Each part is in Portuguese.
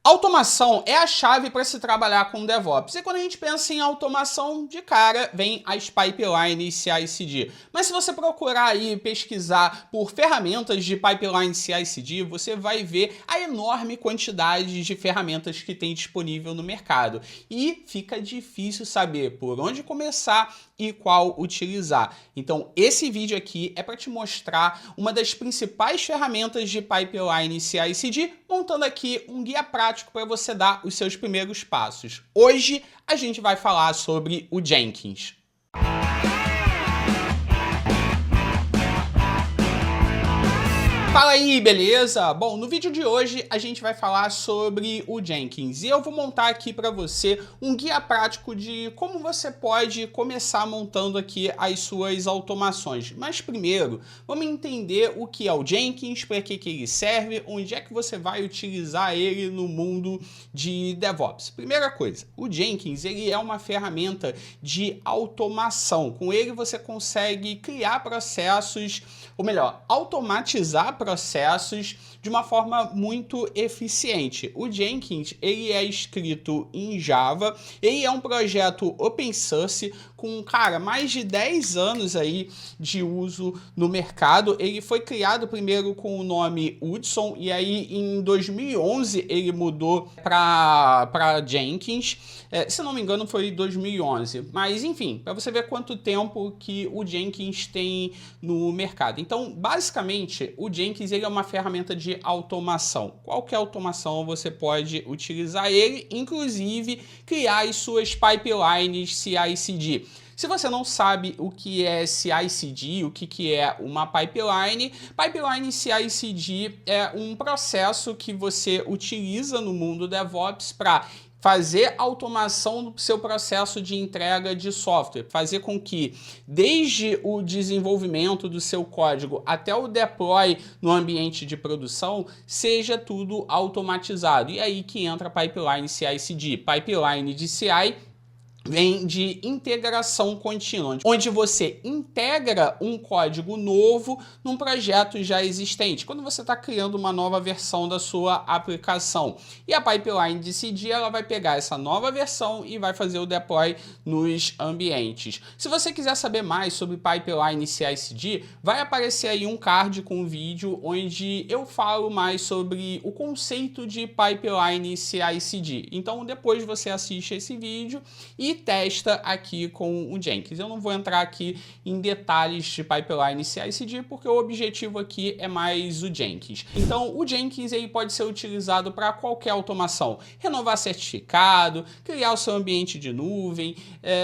Automação é a chave para se trabalhar com DevOps. E quando a gente pensa em automação, de cara vem as pipelines CI/CD. Mas se você procurar aí pesquisar por ferramentas de pipeline CI/CD, você vai ver a enorme quantidade de ferramentas que tem disponível no mercado. E fica difícil saber por onde começar e qual utilizar. Então esse vídeo aqui é para te mostrar uma das principais ferramentas de pipeline CI/CD, montando aqui um guia prático para você dar os seus primeiros passos. Hoje a gente vai falar sobre o Jenkins. Fala aí, beleza? Bom, no vídeo de hoje a gente vai falar sobre o Jenkins e eu vou montar aqui para você um guia prático de como você pode começar montando aqui as suas automações. Mas primeiro, vamos entender o que é o Jenkins, para que ele serve, onde é que você vai utilizar ele no mundo de DevOps. Primeira coisa, o Jenkins ele é uma ferramenta de automação. Com ele você consegue criar processos, ou melhor, automatizar processos de uma forma muito eficiente. O Jenkins ele é escrito em Java, ele é um projeto open source com, cara, mais de 10 anos aí de uso no mercado. Ele foi criado primeiro com o nome Hudson e aí em 2011 ele mudou para Jenkins. Se não me engano foi 2011, mas enfim, para você ver quanto tempo que o Jenkins tem no mercado. Então, basicamente, o Jenkins ele é uma ferramenta de automação. Qualquer automação você pode utilizar ele, inclusive criar as suas pipelines CI/CD. Se você não sabe o que é CI/CD, o que é uma pipeline, pipeline CI/CD é um processo que você utiliza no mundo DevOps para fazer automação do seu processo de entrega de software, fazer com que desde o desenvolvimento do seu código até o deploy no ambiente de produção seja tudo automatizado. E aí que entra a pipeline CI/CD. Pipeline de CI vem de integração contínua, onde você integra um código novo num projeto já existente, quando você está criando uma nova versão da sua aplicação. E a pipeline de CD ela vai pegar essa nova versão e vai fazer o deploy nos ambientes. Se você quiser saber mais sobre pipeline CI/CD, vai aparecer aí um card com um vídeo onde eu falo mais sobre o conceito de pipeline CI/CD. Então depois você assiste esse vídeo e testa aqui com o Jenkins. Eu não vou entrar aqui em detalhes de pipeline CI/CD porque o objetivo aqui é mais o Jenkins. Então o Jenkins aí pode ser utilizado para qualquer automação, renovar certificado, criar o seu ambiente de nuvem,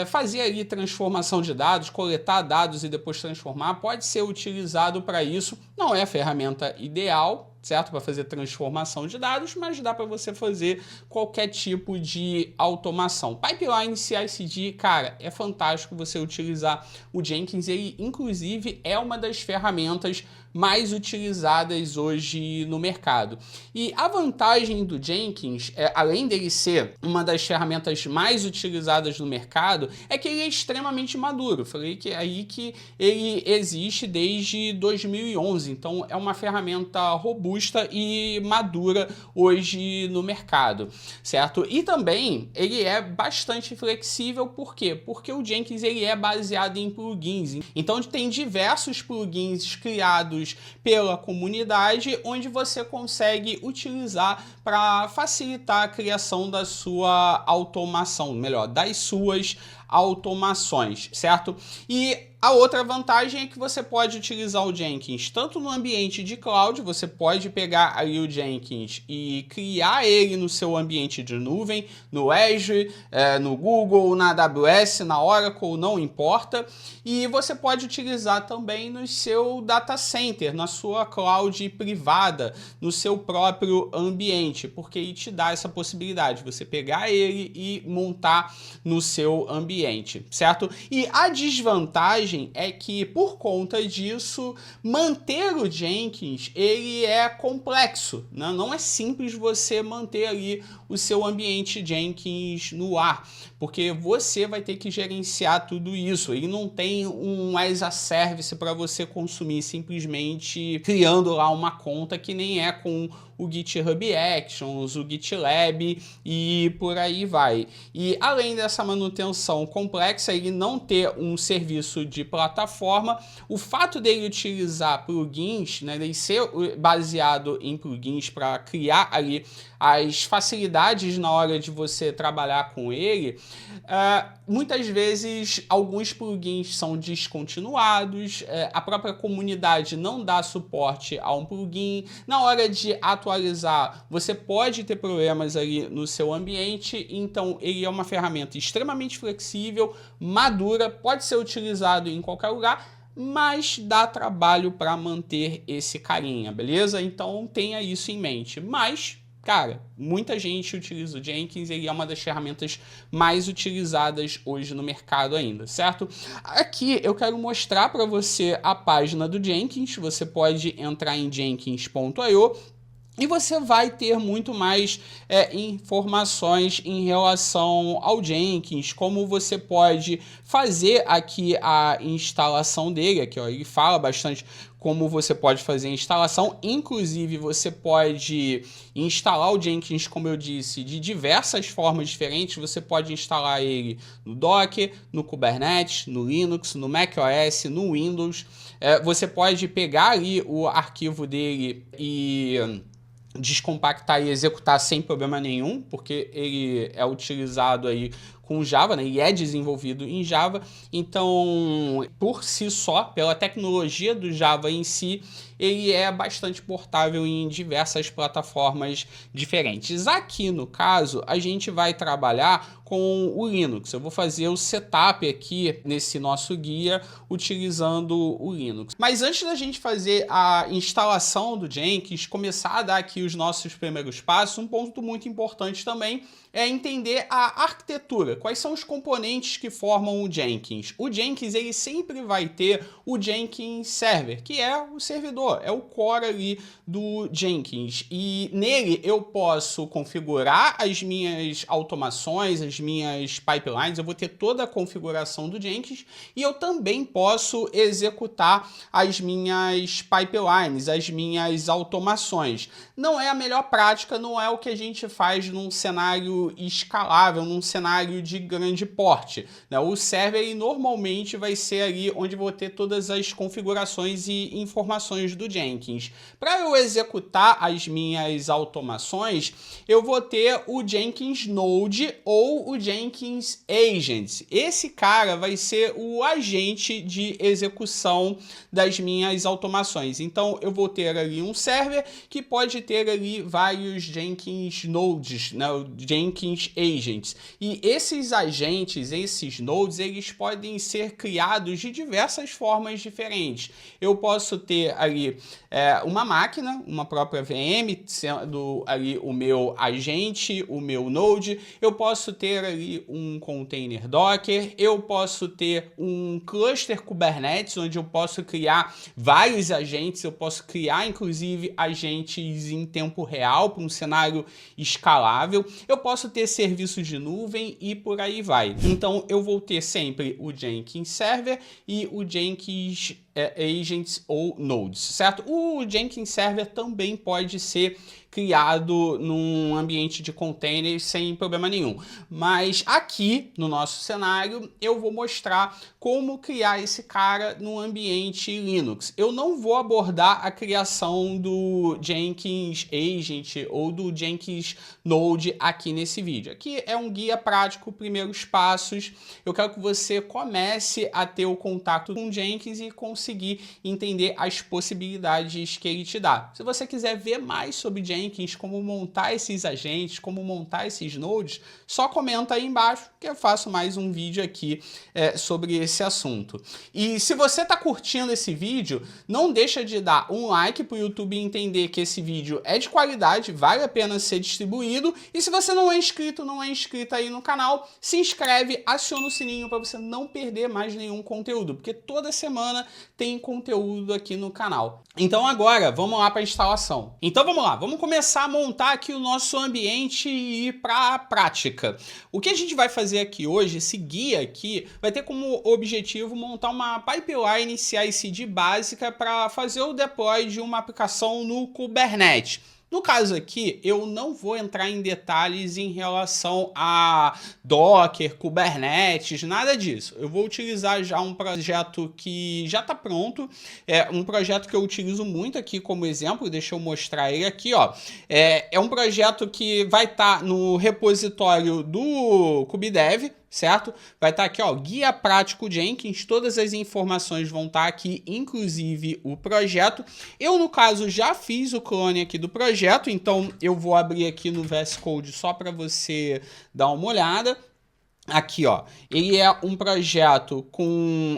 fazer ali transformação de dados, coletar dados e depois transformar, pode ser utilizado para isso. Não é a ferramenta ideal, certo? Para fazer transformação de dados, mas dá para você fazer qualquer tipo de automação. Pipeline CI/CD, cara, é fantástico você utilizar o Jenkins. Ele, inclusive, é uma das ferramentas mais utilizadas hoje no mercado. E a vantagem do Jenkins, além dele ser uma das ferramentas mais utilizadas no mercado, é que ele é extremamente maduro. Falei que aí que ele existe desde 2011, então é uma ferramenta robusta e madura hoje no mercado, certo? E também ele é bastante flexível, por quê? Porque o Jenkins ele é baseado em plugins, então tem diversos plugins criados pela comunidade, onde você consegue utilizar para facilitar a criação da sua automação, melhor, das suas automações, certo? E a outra vantagem é que você pode utilizar o Jenkins tanto no ambiente de cloud, você pode pegar ali o Jenkins e criar ele no seu ambiente de nuvem, no Azure, no Google, na AWS, na Oracle, não importa. E você pode utilizar também no seu data center, na sua cloud privada, no seu próprio ambiente, porque ele te dá essa possibilidade de você pegar ele e montar no seu ambiente, certo? E a desvantagem é que, por conta disso, manter o Jenkins ele é complexo, né? Não é simples você manter ali o seu ambiente Jenkins no ar, porque você vai ter que gerenciar tudo isso. Ele não tem um as a service para você consumir simplesmente criando lá uma conta, que nem é com o GitHub Actions, o GitLab e por aí vai. E além dessa manutenção complexa, ele não ter um serviço de plataforma, o fato dele utilizar plugins, né, ele ser baseado em plugins para criar ali as facilidades na hora de você trabalhar com ele, muitas vezes alguns plugins são descontinuados, a própria comunidade não dá suporte a um plugin, na hora de atualizar você pode ter problemas ali no seu ambiente, então ele é uma ferramenta extremamente flexível, madura, pode ser utilizado em qualquer lugar, mas dá trabalho para manter esse carinha, beleza? Então tenha isso em mente, mas... Cara, muita gente utiliza o Jenkins, ele é uma das ferramentas mais utilizadas hoje no mercado ainda, certo? Aqui eu quero mostrar para você a página do Jenkins, você pode entrar em jenkins.io e você vai ter muito mais informações em relação ao Jenkins, como você pode fazer aqui a instalação dele, aqui ó, ele fala bastante como você pode fazer a instalação, inclusive você pode instalar o Jenkins, como eu disse, de diversas formas diferentes, você pode instalar ele no Docker, no Kubernetes, no Linux, no macOS, no Windows, você pode pegar ali o arquivo dele e descompactar e executar sem problema nenhum, porque ele é utilizado aí com Java, né? E é desenvolvido em Java, então por si só, pela tecnologia do Java em si, ele é bastante portável em diversas plataformas diferentes. Aqui no caso, a gente vai trabalhar com o Linux. Eu vou fazer o setup aqui nesse nosso guia utilizando o Linux. Mas antes da gente fazer a instalação do Jenkins, começar a dar aqui os nossos primeiros passos, um ponto muito importante também é entender a arquitetura, quais são os componentes que formam o Jenkins. O Jenkins ele sempre vai ter o Jenkins Server, que é o servidor, é o core ali do Jenkins. E nele eu posso configurar as minhas automações, as minhas pipelines, eu vou ter toda a configuração do Jenkins e eu também posso executar as minhas pipelines, as minhas automações. Não é a melhor prática, não é o que a gente faz num cenário escalável, num cenário de grande porte, né? O server ele normalmente vai ser ali onde vou ter todas as configurações e informações do Jenkins. Para eu executar as minhas automações, eu vou ter o Jenkins Node ou o Jenkins Agent. Esse cara vai ser o agente de execução das minhas automações. Então eu vou ter ali um server que pode ter ali vários Jenkins Nodes, né? O Jenkins Agents. E esses agentes, esses nodes, eles podem ser criados de diversas formas diferentes. Eu posso ter ali uma máquina, uma própria VM, sendo ali o meu agente, o meu node. Eu posso ter ali um container Docker, eu posso ter um cluster Kubernetes, onde eu posso criar vários agentes, eu posso criar inclusive agentes em tempo real para um cenário escalável. Eu posso ter serviços de nuvem e por aí vai. Então eu vou ter sempre o Jenkins Server e o Jenkins Agents ou Nodes, certo? O Jenkins Server também pode ser criado num ambiente de containers sem problema nenhum. Mas aqui no nosso cenário eu vou mostrar como criar esse cara no ambiente Linux. Eu não vou abordar a criação do Jenkins Agent ou do Jenkins Node aqui nesse vídeo. Aqui é um guia prático, primeiros passos. Eu quero que você comece a ter o contato com o Jenkins e conseguir entender as possibilidades que ele te dá. Se você quiser ver mais sobre Jenkins, como montar esses agentes, como montar esses nodes, só comenta aí embaixo que eu faço mais um vídeo aqui sobre esse assunto. E se você está curtindo esse vídeo, não deixa de dar um like para o YouTube entender que esse vídeo é de qualidade, vale a pena ser distribuído. E se você não é inscrito, não é inscrita aí no canal, se inscreve, aciona o sininho para você não perder mais nenhum conteúdo, porque toda semana tem conteúdo aqui no canal. Então agora, vamos lá para a instalação. Então vamos lá, vamos começar a montar aqui o nosso ambiente e ir para a prática. O que a gente vai fazer aqui hoje, esse guia aqui, vai ter como objetivo montar uma pipeline CI/CD básica para fazer o deploy de uma aplicação no Kubernetes. No caso aqui, eu não vou entrar em detalhes em relação a Docker, Kubernetes, nada disso. Eu vou utilizar já um projeto que já está pronto, um projeto que eu utilizo muito aqui como exemplo, deixa eu mostrar ele aqui, ó. É um projeto que vai estar no repositório do KubeDev, certo? Vai estar aqui, ó, guia prático Jenkins, todas as informações vão estar aqui, inclusive o projeto. Eu, no caso, já fiz o clone aqui do projeto, então eu vou abrir aqui no VS Code só para você dar uma olhada. Aqui, ó, ele é um projeto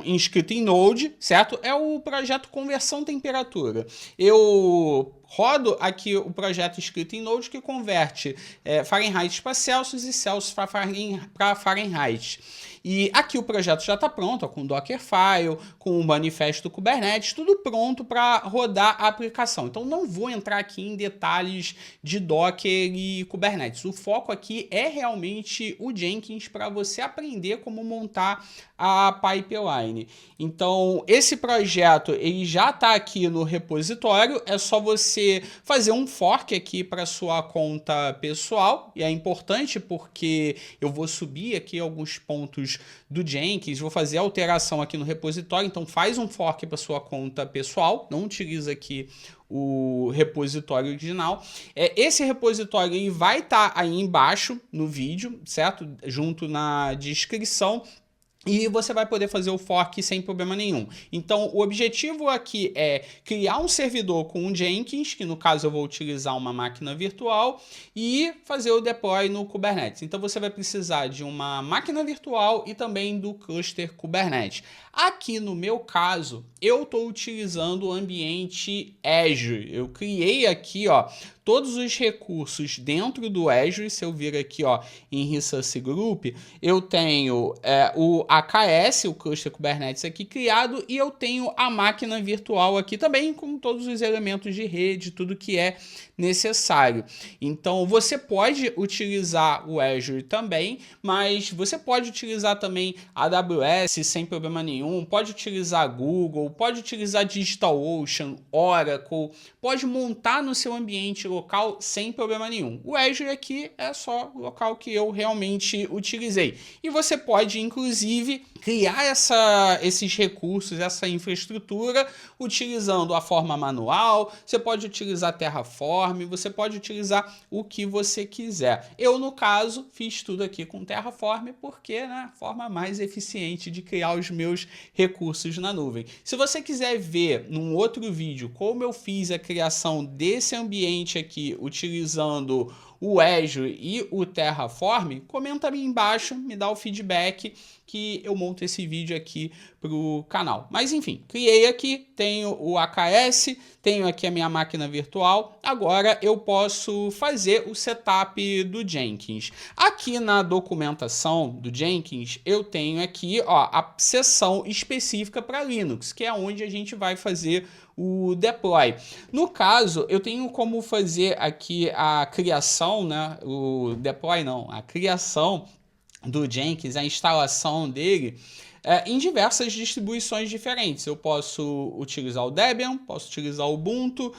inscrito em Node, certo? É o projeto Conversão Temperatura. Eu rodo aqui o projeto escrito em Node que converte Fahrenheit para Celsius e Celsius para Fahrenheit. E aqui o projeto já está pronto, ó, com Dockerfile, com o manifesto Kubernetes, tudo pronto para rodar a aplicação. Então não vou entrar aqui em detalhes de Docker e Kubernetes. O foco aqui é realmente o Jenkins para você aprender como montar a pipeline. Então esse projeto ele já está aqui no repositório, é só você fazer um fork aqui para sua conta pessoal, e é importante porque eu vou subir aqui alguns pontos do Jenkins, vou fazer alteração aqui no repositório, então faz um fork para sua conta pessoal, não utiliza aqui o repositório original. Esse repositório ele vai estar aí embaixo no vídeo, certo? Junto na descrição. E você vai poder fazer o fork sem problema nenhum. Então, o objetivo aqui é criar um servidor com um Jenkins, que no caso eu vou utilizar uma máquina virtual, e fazer o deploy no Kubernetes. Então, você vai precisar de uma máquina virtual e também do cluster Kubernetes. Aqui no meu caso, eu estou utilizando o ambiente Azure. Eu criei aqui, ó, todos os recursos dentro do Azure. Se eu vir aqui, ó, em Resource Group, eu tenho o AKS, o Cluster Kubernetes aqui criado, e eu tenho a máquina virtual aqui também, com todos os elementos de rede, tudo que é necessário. Então, você pode utilizar o Azure também, mas você pode utilizar também a AWS sem problema nenhum, pode utilizar Google, pode utilizar DigitalOcean, Oracle, pode montar no seu ambiente local sem problema nenhum. O Azure aqui é só o local que eu realmente utilizei. E você pode, inclusive, criar esses recursos, essa infraestrutura, utilizando a forma manual, você pode utilizar Terraform, você pode utilizar o que você quiser. Eu, no caso, fiz tudo aqui com Terraform porque, né, a forma mais eficiente de criar os meus recursos na nuvem. Se você quiser ver num outro vídeo como eu fiz a criação desse ambiente aqui utilizando o Azure e o Terraform, comenta ali embaixo, me dá o feedback que eu monto esse vídeo aqui para o canal. Mas enfim, criei aqui, tenho o AKS, tenho aqui a minha máquina virtual, agora eu posso fazer o setup do Jenkins. Aqui na documentação do Jenkins, eu tenho aqui, ó, a seção específica para Linux, que é onde a gente vai fazer o deploy. No caso, eu tenho como fazer aqui a criação, né? O deploy não, a criação do Jenkins, a instalação dele em diversas distribuições diferentes. Eu posso utilizar o Debian, posso utilizar o Ubuntu,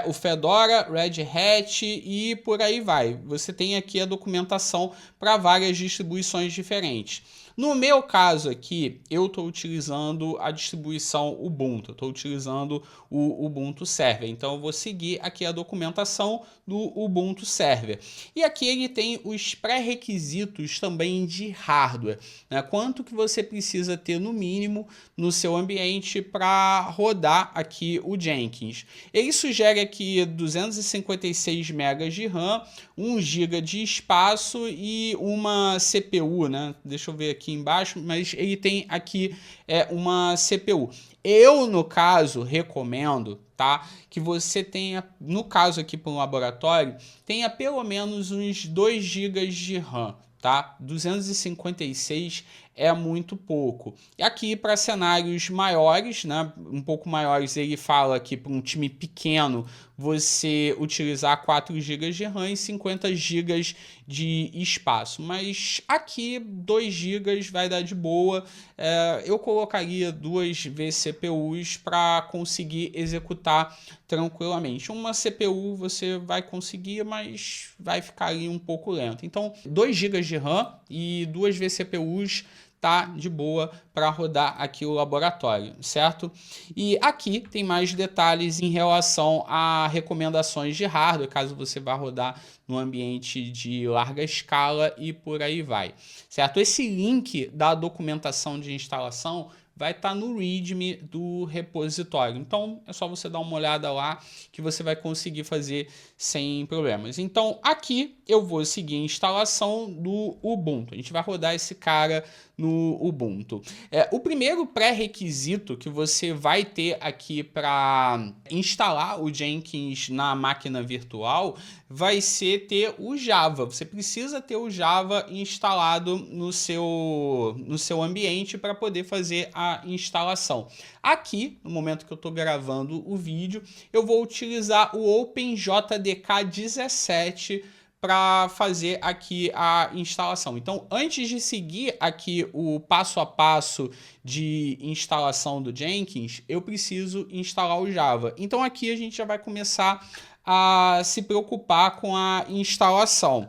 o Fedora, Red Hat e por aí vai. Você tem aqui a documentação para várias distribuições diferentes. No meu caso aqui, eu estou utilizando a distribuição Ubuntu, estou utilizando o Ubuntu Server. Então, eu vou seguir aqui a documentação do Ubuntu Server. E aqui ele tem os pré-requisitos também de hardware, né? Quanto que você precisa ter no mínimo no seu ambiente para rodar aqui o Jenkins. Ele sugere aqui 256 MB de RAM, 1 GB de espaço e uma CPU, né? Deixa eu ver aqui embaixo, mas ele tem aqui uma CPU. Eu, no caso, recomendo, tá, que você tenha, no caso aqui para um laboratório, tenha pelo menos uns 2 GB de RAM. Tá? 256 é muito pouco. E aqui para cenários maiores, né, um pouco maiores, ele fala que para um time pequeno você utilizar 4 GB de RAM e 50 GB de espaço, mas aqui 2 GB vai dar de boa. Eu colocaria 2 vCPUs para conseguir executar tranquilamente. Uma CPU você vai conseguir, mas vai ficar ali um pouco lento. Então 2 GB de RAM e 2 vCPUs tá de boa para rodar aqui o laboratório, certo? E aqui tem mais detalhes em relação a recomendações de hardware, caso você vá rodar no ambiente de larga escala e por aí vai, certo? Esse link da documentação de instalação vai estar no README do repositório. Então, é só você dar uma olhada lá que você vai conseguir fazer sem problemas. Então, aqui eu vou seguir a instalação do Ubuntu. A gente vai rodar esse cara no Ubuntu. O primeiro pré-requisito que você vai ter aqui para instalar o Jenkins na máquina virtual vai ser ter o Java. Você precisa ter o Java instalado no seu ambiente para poder fazer a instalação. Aqui, no momento que eu estou gravando o vídeo, eu vou utilizar o OpenJDK 17 para fazer aqui a instalação. Então, antes de seguir aqui o passo a passo de instalação do Jenkins, eu preciso instalar o Java. Então, aqui a gente já vai começar a se preocupar com a instalação.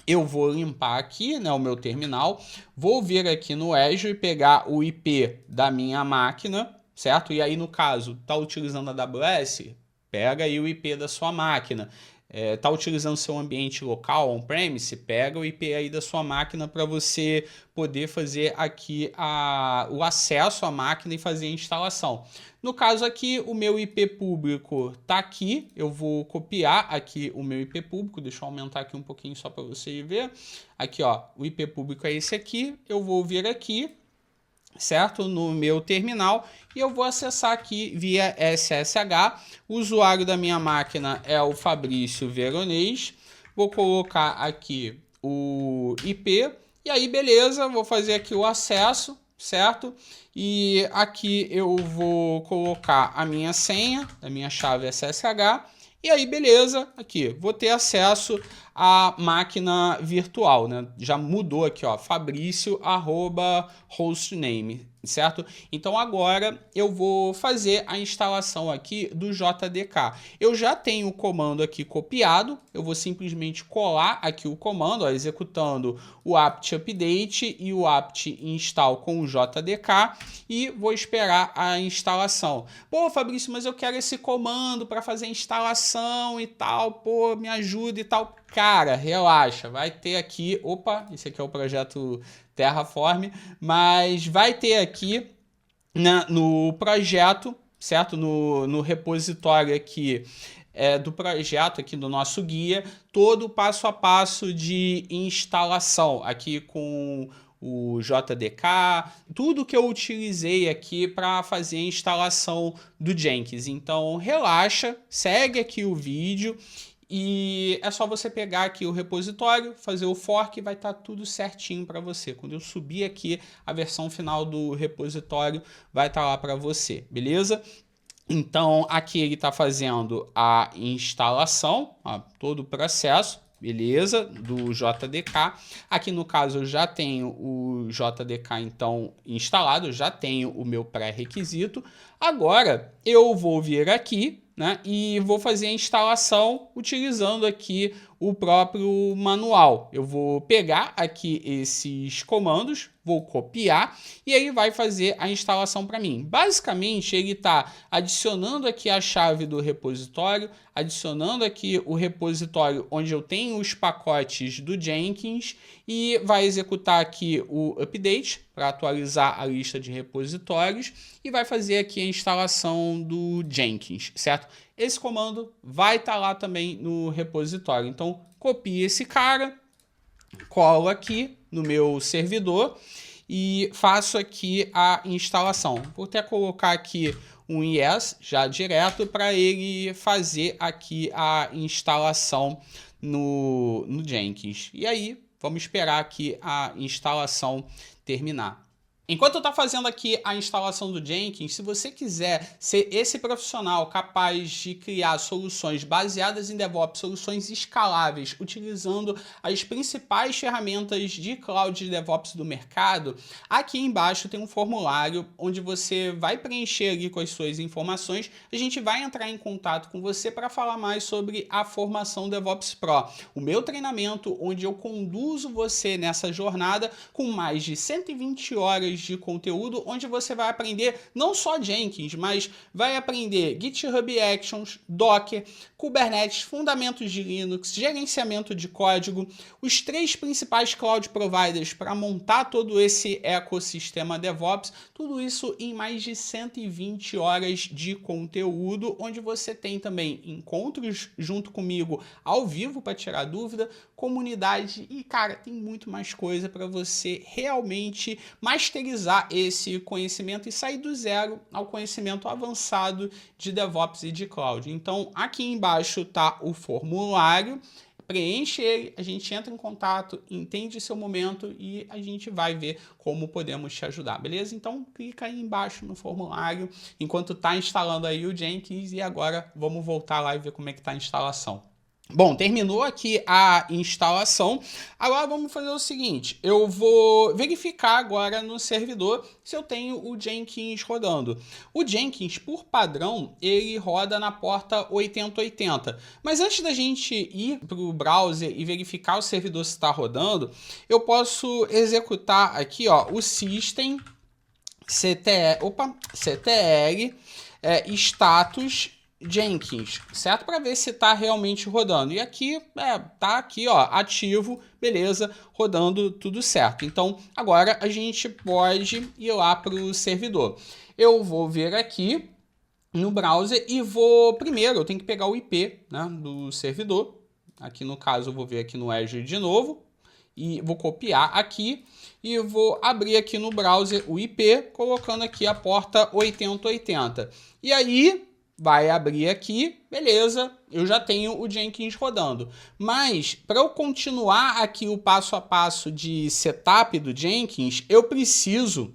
Eu vou limpar aqui, né, o meu terminal, vou vir aqui no Azure e pegar o IP da minha máquina, certo? E aí, no caso, está utilizando a AWS? Pega aí o IP da sua máquina. Está utilizando seu ambiente local, on-premise, pega o IP aí da sua máquina para você poder fazer aqui o acesso à máquina e fazer a instalação. No caso aqui, o meu IP público está aqui, eu vou copiar aqui o meu IP público, deixa eu aumentar aqui um pouquinho só para você ver. Aqui, ó, o IP público é esse aqui, eu vou vir aqui, certo? No meu terminal e eu vou acessar aqui via SSH. O usuário da minha máquina é o Fabrício Veronês. Vou colocar aqui o IP e aí beleza, vou fazer aqui o acesso, certo? E aqui eu vou colocar a minha senha, a minha chave SSH. E aí, beleza, aqui, vou ter acesso à máquina virtual, né? Já mudou aqui, ó, Fabrício, @hostname, certo? Então agora eu vou fazer a instalação aqui do JDK. Eu já tenho o comando aqui copiado, eu vou simplesmente colar aqui o comando, ó, executando o apt update e o apt install com o JDK e vou esperar a instalação. Pô, Fabrício, mas eu quero esse comando para fazer a instalação e tal, pô, me ajuda e tal. Cara, relaxa, vai ter aqui, opa, esse aqui é o projeto Terraform, mas vai ter aqui, né, no projeto, certo? No repositório aqui do projeto, aqui do nosso guia, todo o passo a passo de instalação, aqui com o JDK, tudo que eu utilizei aqui para fazer a instalação do Jenkins. Então relaxa, segue aqui o vídeo e é só você pegar aqui o repositório, fazer o fork e vai estar tudo certinho para você. Quando eu subir aqui, a versão final do repositório vai estar lá para você, beleza? Então, aqui ele está fazendo a instalação, ó, todo o processo, beleza, do JDK. Aqui no caso eu já tenho o JDK então instalado, eu já tenho o meu pré-requisito. Agora eu vou vir aqui, né, e vou fazer a instalação utilizando aqui o próprio manual. Eu vou pegar aqui esses comandos, vou copiar e ele vai fazer a instalação para mim. Basicamente, ele está adicionando aqui a chave do repositório, adicionando aqui o repositório onde eu tenho os pacotes do Jenkins e vai executar aqui o update para atualizar a lista de repositórios e vai fazer aqui a instalação do Jenkins, certo? Esse comando vai estar lá também no repositório. Então, copio esse cara, colo aqui no meu servidor e faço aqui a instalação. Vou até colocar aqui um yes já direto para ele fazer aqui a instalação no Jenkins. E aí, vamos esperar aqui a instalação terminar. Enquanto eu estou fazendo aqui a instalação do Jenkins, se você quiser ser esse profissional capaz de criar soluções baseadas em DevOps, soluções escaláveis, utilizando as principais ferramentas de cloud de DevOps do mercado, aqui embaixo tem um formulário onde você vai preencher ali com as suas informações. A gente vai entrar em contato com você para falar mais sobre a formação DevOps Pro, o meu treinamento onde eu conduzo você nessa jornada com mais de 120 horas de conteúdo, onde você vai aprender não só Jenkins, mas vai aprender GitHub Actions, Docker, Kubernetes, fundamentos de Linux, gerenciamento de código, os 3 principais cloud providers para montar todo esse ecossistema DevOps, tudo isso em mais de 120 horas de conteúdo, onde você tem também encontros junto comigo ao vivo para tirar dúvida, comunidade e, cara, tem muito mais coisa para você realmente masterizar esse conhecimento e sair do zero ao conhecimento avançado de DevOps e de Cloud. Então, aqui embaixo está o formulário, preenche ele, a gente entra em contato, entende seu momento e a gente vai ver como podemos te ajudar, beleza? Então, clica aí embaixo no formulário enquanto está instalando aí o Jenkins e agora vamos voltar lá e ver como é que está a instalação. Bom, terminou aqui a instalação. Agora vamos fazer o seguinte, eu vou verificar agora no servidor se eu tenho o Jenkins rodando. O Jenkins, por padrão, ele roda na porta 8080. Mas antes da gente ir para o browser e verificar o servidor se está rodando, eu posso executar aqui ó, o system ctl status Jenkins, certo? Para ver se está realmente rodando. E aqui, tá aqui, ó, ativo, beleza, rodando tudo certo. Então, agora a gente pode ir lá para o servidor. Eu vou ver aqui no browser e vou, primeiro, eu tenho que pegar o IP, né, do servidor. Aqui no caso, eu vou ver aqui no Azure de novo. E vou copiar aqui e vou abrir aqui no browser o IP, colocando aqui a porta 8080. E aí vai abrir aqui, beleza, eu já tenho o Jenkins rodando. Mas para eu continuar aqui o passo a passo de setup do Jenkins, eu preciso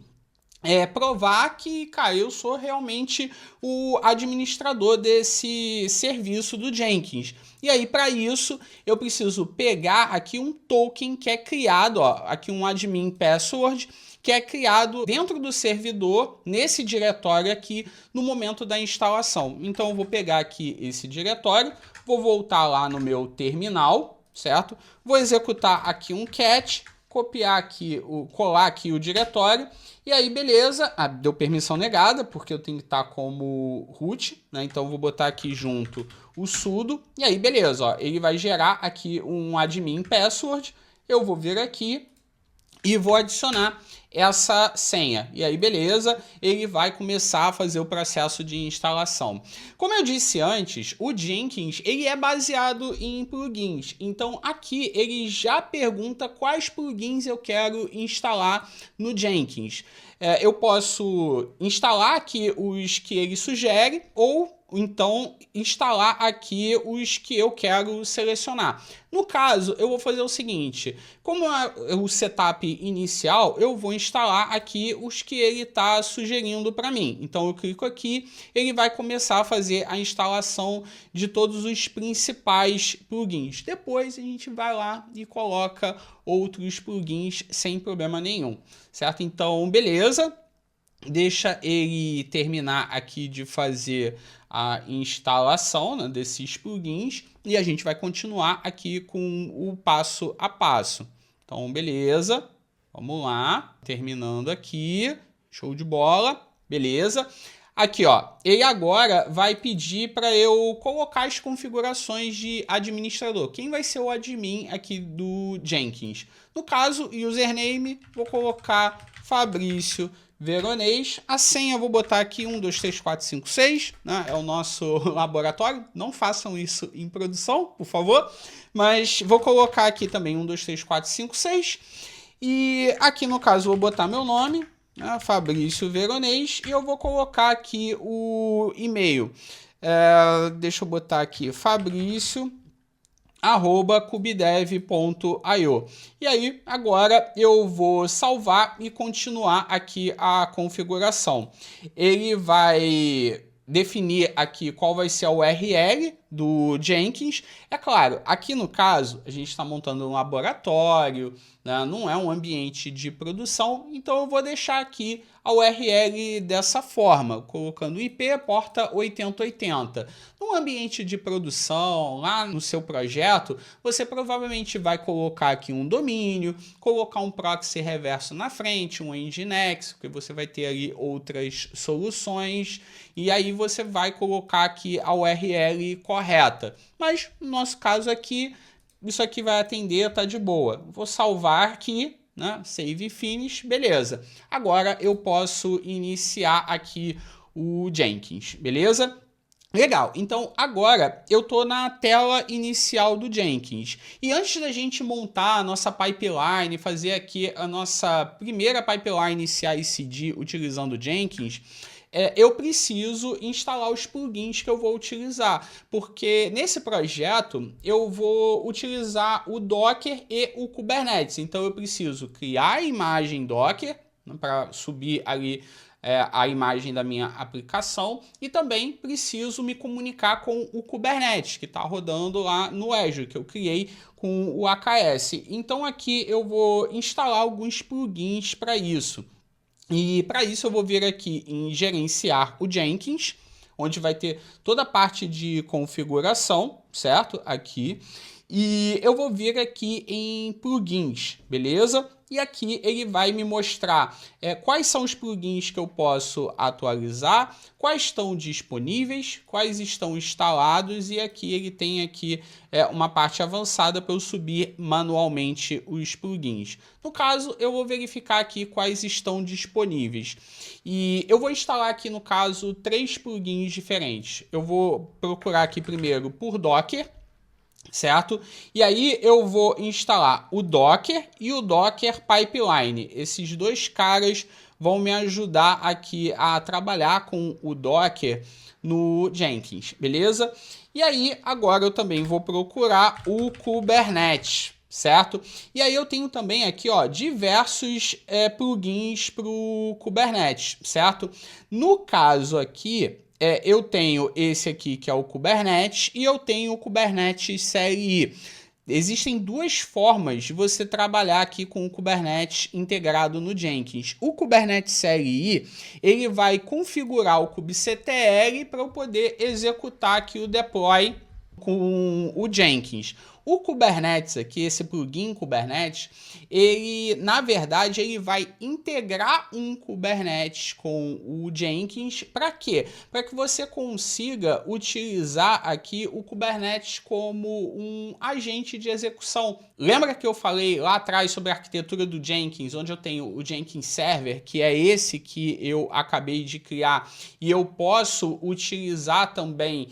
provar que, cara, eu sou realmente o administrador desse serviço do Jenkins. E aí, para isso, eu preciso pegar aqui um token que é criado, ó, aqui um admin password, que é criado dentro do servidor, nesse diretório aqui, no momento da instalação. Então, eu vou pegar aqui esse diretório, vou voltar lá no meu terminal, certo? Vou executar aqui um cat, copiar aqui, colar aqui o diretório, e aí, beleza, deu permissão negada, porque eu tenho que estar como root, né? Então, eu vou botar aqui junto o sudo, e aí, beleza, ó, ele vai gerar aqui um admin password, eu vou vir aqui e vou adicionar essa senha. E aí, beleza, ele vai começar a fazer o processo de instalação. Como eu disse antes, o Jenkins ele é baseado em plugins. Então, aqui ele já pergunta quais plugins eu quero instalar no Jenkins. Eu posso instalar aqui os que ele sugere ou então instalar aqui os que eu quero selecionar. No caso, eu vou fazer o seguinte, como é o setup inicial, eu vou instalar aqui os que ele está sugerindo para mim. Então eu clico aqui, ele vai começar a fazer a instalação de todos os principais plugins. Depois a gente vai lá e coloca outros plugins sem problema nenhum, certo? Então, beleza. Deixa ele terminar aqui de fazer a instalação, né, desses plugins e a gente vai continuar aqui com o passo a passo. Então, beleza, vamos lá, terminando aqui, show de bola, beleza. Aqui, ó, ele agora vai pedir para eu colocar as configurações de administrador. Quem vai ser o admin aqui do Jenkins? No caso, username, vou colocar Fabrício Veronês. A senha eu vou botar aqui 1, 2, 3, 4, 5, 6, né? É o nosso laboratório. Não façam isso em produção, por favor. Mas vou colocar aqui também 1, 2, 3, 4, 5, 6. E aqui no caso vou botar meu nome, né? Fabrício Veronês. E eu vou colocar aqui o e-mail. Deixa eu botar aqui Fabrício @kubedev.io. E aí, agora eu vou salvar e continuar aqui a configuração. Ele vai definir aqui qual vai ser a URL do Jenkins. É claro, aqui no caso, a gente está montando um laboratório, né? Não é um ambiente de produção, então eu vou deixar aqui a URL dessa forma, colocando IP porta 8080. No ambiente de produção, lá no seu projeto, você provavelmente vai colocar aqui um domínio, colocar um proxy reverso na frente, um Nginx, porque você vai ter ali outras soluções, e aí você vai colocar aqui a URL correta. Mas no nosso caso aqui, isso aqui vai atender, tá de boa. Vou salvar aqui, né? Save finish, beleza. Agora eu posso iniciar aqui o Jenkins, beleza? Legal, então agora eu estou na tela inicial do Jenkins. E antes da gente montar a nossa pipeline, fazer aqui a nossa primeira pipeline CI/CD utilizando o Jenkins, eu preciso instalar os plugins que eu vou utilizar, porque nesse projeto eu vou utilizar o Docker e o Kubernetes. Então eu preciso criar a imagem Docker, né, para subir ali a imagem da minha aplicação, e também preciso me comunicar com o Kubernetes, que está rodando lá no Azure, que eu criei com o AKS. Então aqui eu vou instalar alguns plugins para isso. E para isso eu vou vir aqui em gerenciar o Jenkins, onde vai ter toda a parte de configuração, certo? Aqui. E eu vou vir aqui em plugins, beleza? E aqui ele vai me mostrar quais são os plugins que eu posso atualizar, quais estão disponíveis, quais estão instalados, e aqui ele tem aqui uma parte avançada para eu subir manualmente os plugins. No caso, eu vou verificar aqui quais estão disponíveis. E eu vou instalar aqui, no caso, 3 plugins diferentes. Eu vou procurar aqui primeiro por Docker, certo? E aí eu vou instalar o Docker e o Docker Pipeline. Esses dois caras vão me ajudar aqui a trabalhar com o Docker no Jenkins, beleza? E aí agora eu também vou procurar o Kubernetes, certo? E aí eu tenho também aqui, ó, diversos plugins para o Kubernetes, certo? No caso aqui, eu tenho esse aqui que é o Kubernetes e eu tenho o Kubernetes CLI. Existem duas formas de você trabalhar aqui com o Kubernetes integrado no Jenkins. O Kubernetes CLI, ele vai configurar o kubectl para eu poder executar aqui o deploy com o Jenkins. O Kubernetes aqui, esse plugin Kubernetes, ele, na verdade, ele vai integrar um Kubernetes com o Jenkins. Para quê? Para que você consiga utilizar aqui o Kubernetes como um agente de execução. Lembra que eu falei lá atrás sobre a arquitetura do Jenkins, onde eu tenho o Jenkins Server, que é esse que eu acabei de criar, e eu posso utilizar também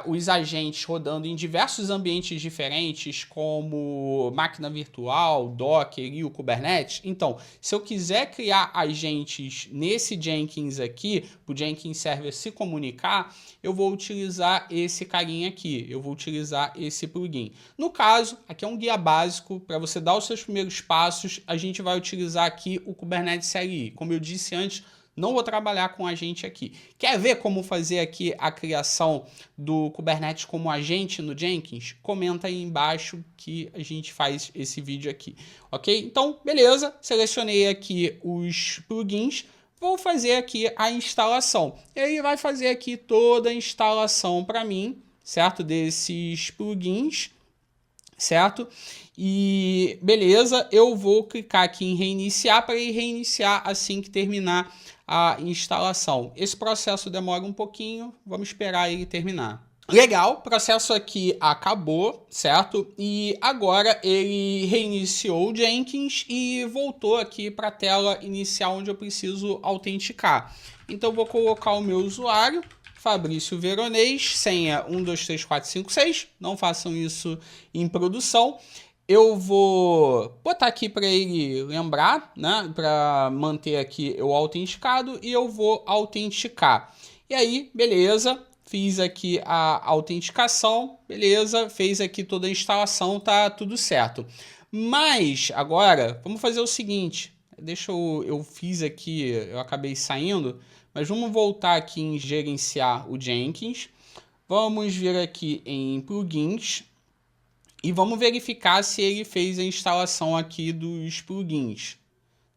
os agentes rodando em diversos ambientes diferentes, como máquina virtual, Docker e o Kubernetes? Então, se eu quiser criar agentes nesse Jenkins aqui, para o Jenkins Server se comunicar, eu vou utilizar esse carinha aqui, eu vou utilizar esse plugin. No caso, aqui é um guia básico para você dar os seus primeiros passos, a gente vai utilizar aqui o Kubernetes CLI. Como eu disse antes, não vou trabalhar com agente aqui. Quer ver como fazer aqui a criação do Kubernetes como agente no Jenkins? Comenta aí embaixo que a gente faz esse vídeo aqui, ok? Então, beleza, selecionei aqui os plugins, vou fazer aqui a instalação. E aí vai fazer aqui toda a instalação para mim, certo? Desses plugins, certo? E beleza, eu vou clicar aqui em reiniciar para ele reiniciar assim que terminar a instalação. Esse processo demora um pouquinho, vamos esperar ele terminar. Legal, o processo aqui acabou, certo? E agora ele reiniciou o Jenkins e voltou aqui para a tela inicial onde eu preciso autenticar. Então vou colocar o meu usuário, Fabrício Veronês, senha 123456, não façam isso em produção. Eu vou botar aqui para ele lembrar, né, para manter aqui o autenticado, e eu vou autenticar. E aí, beleza, fiz aqui a autenticação, beleza, fez aqui toda a instalação, tá tudo certo. Mas agora, vamos fazer o seguinte, eu fiz aqui, eu acabei saindo, mas vamos voltar aqui em gerenciar o Jenkins, vamos vir aqui em plugins e vamos verificar se ele fez a instalação aqui dos plugins.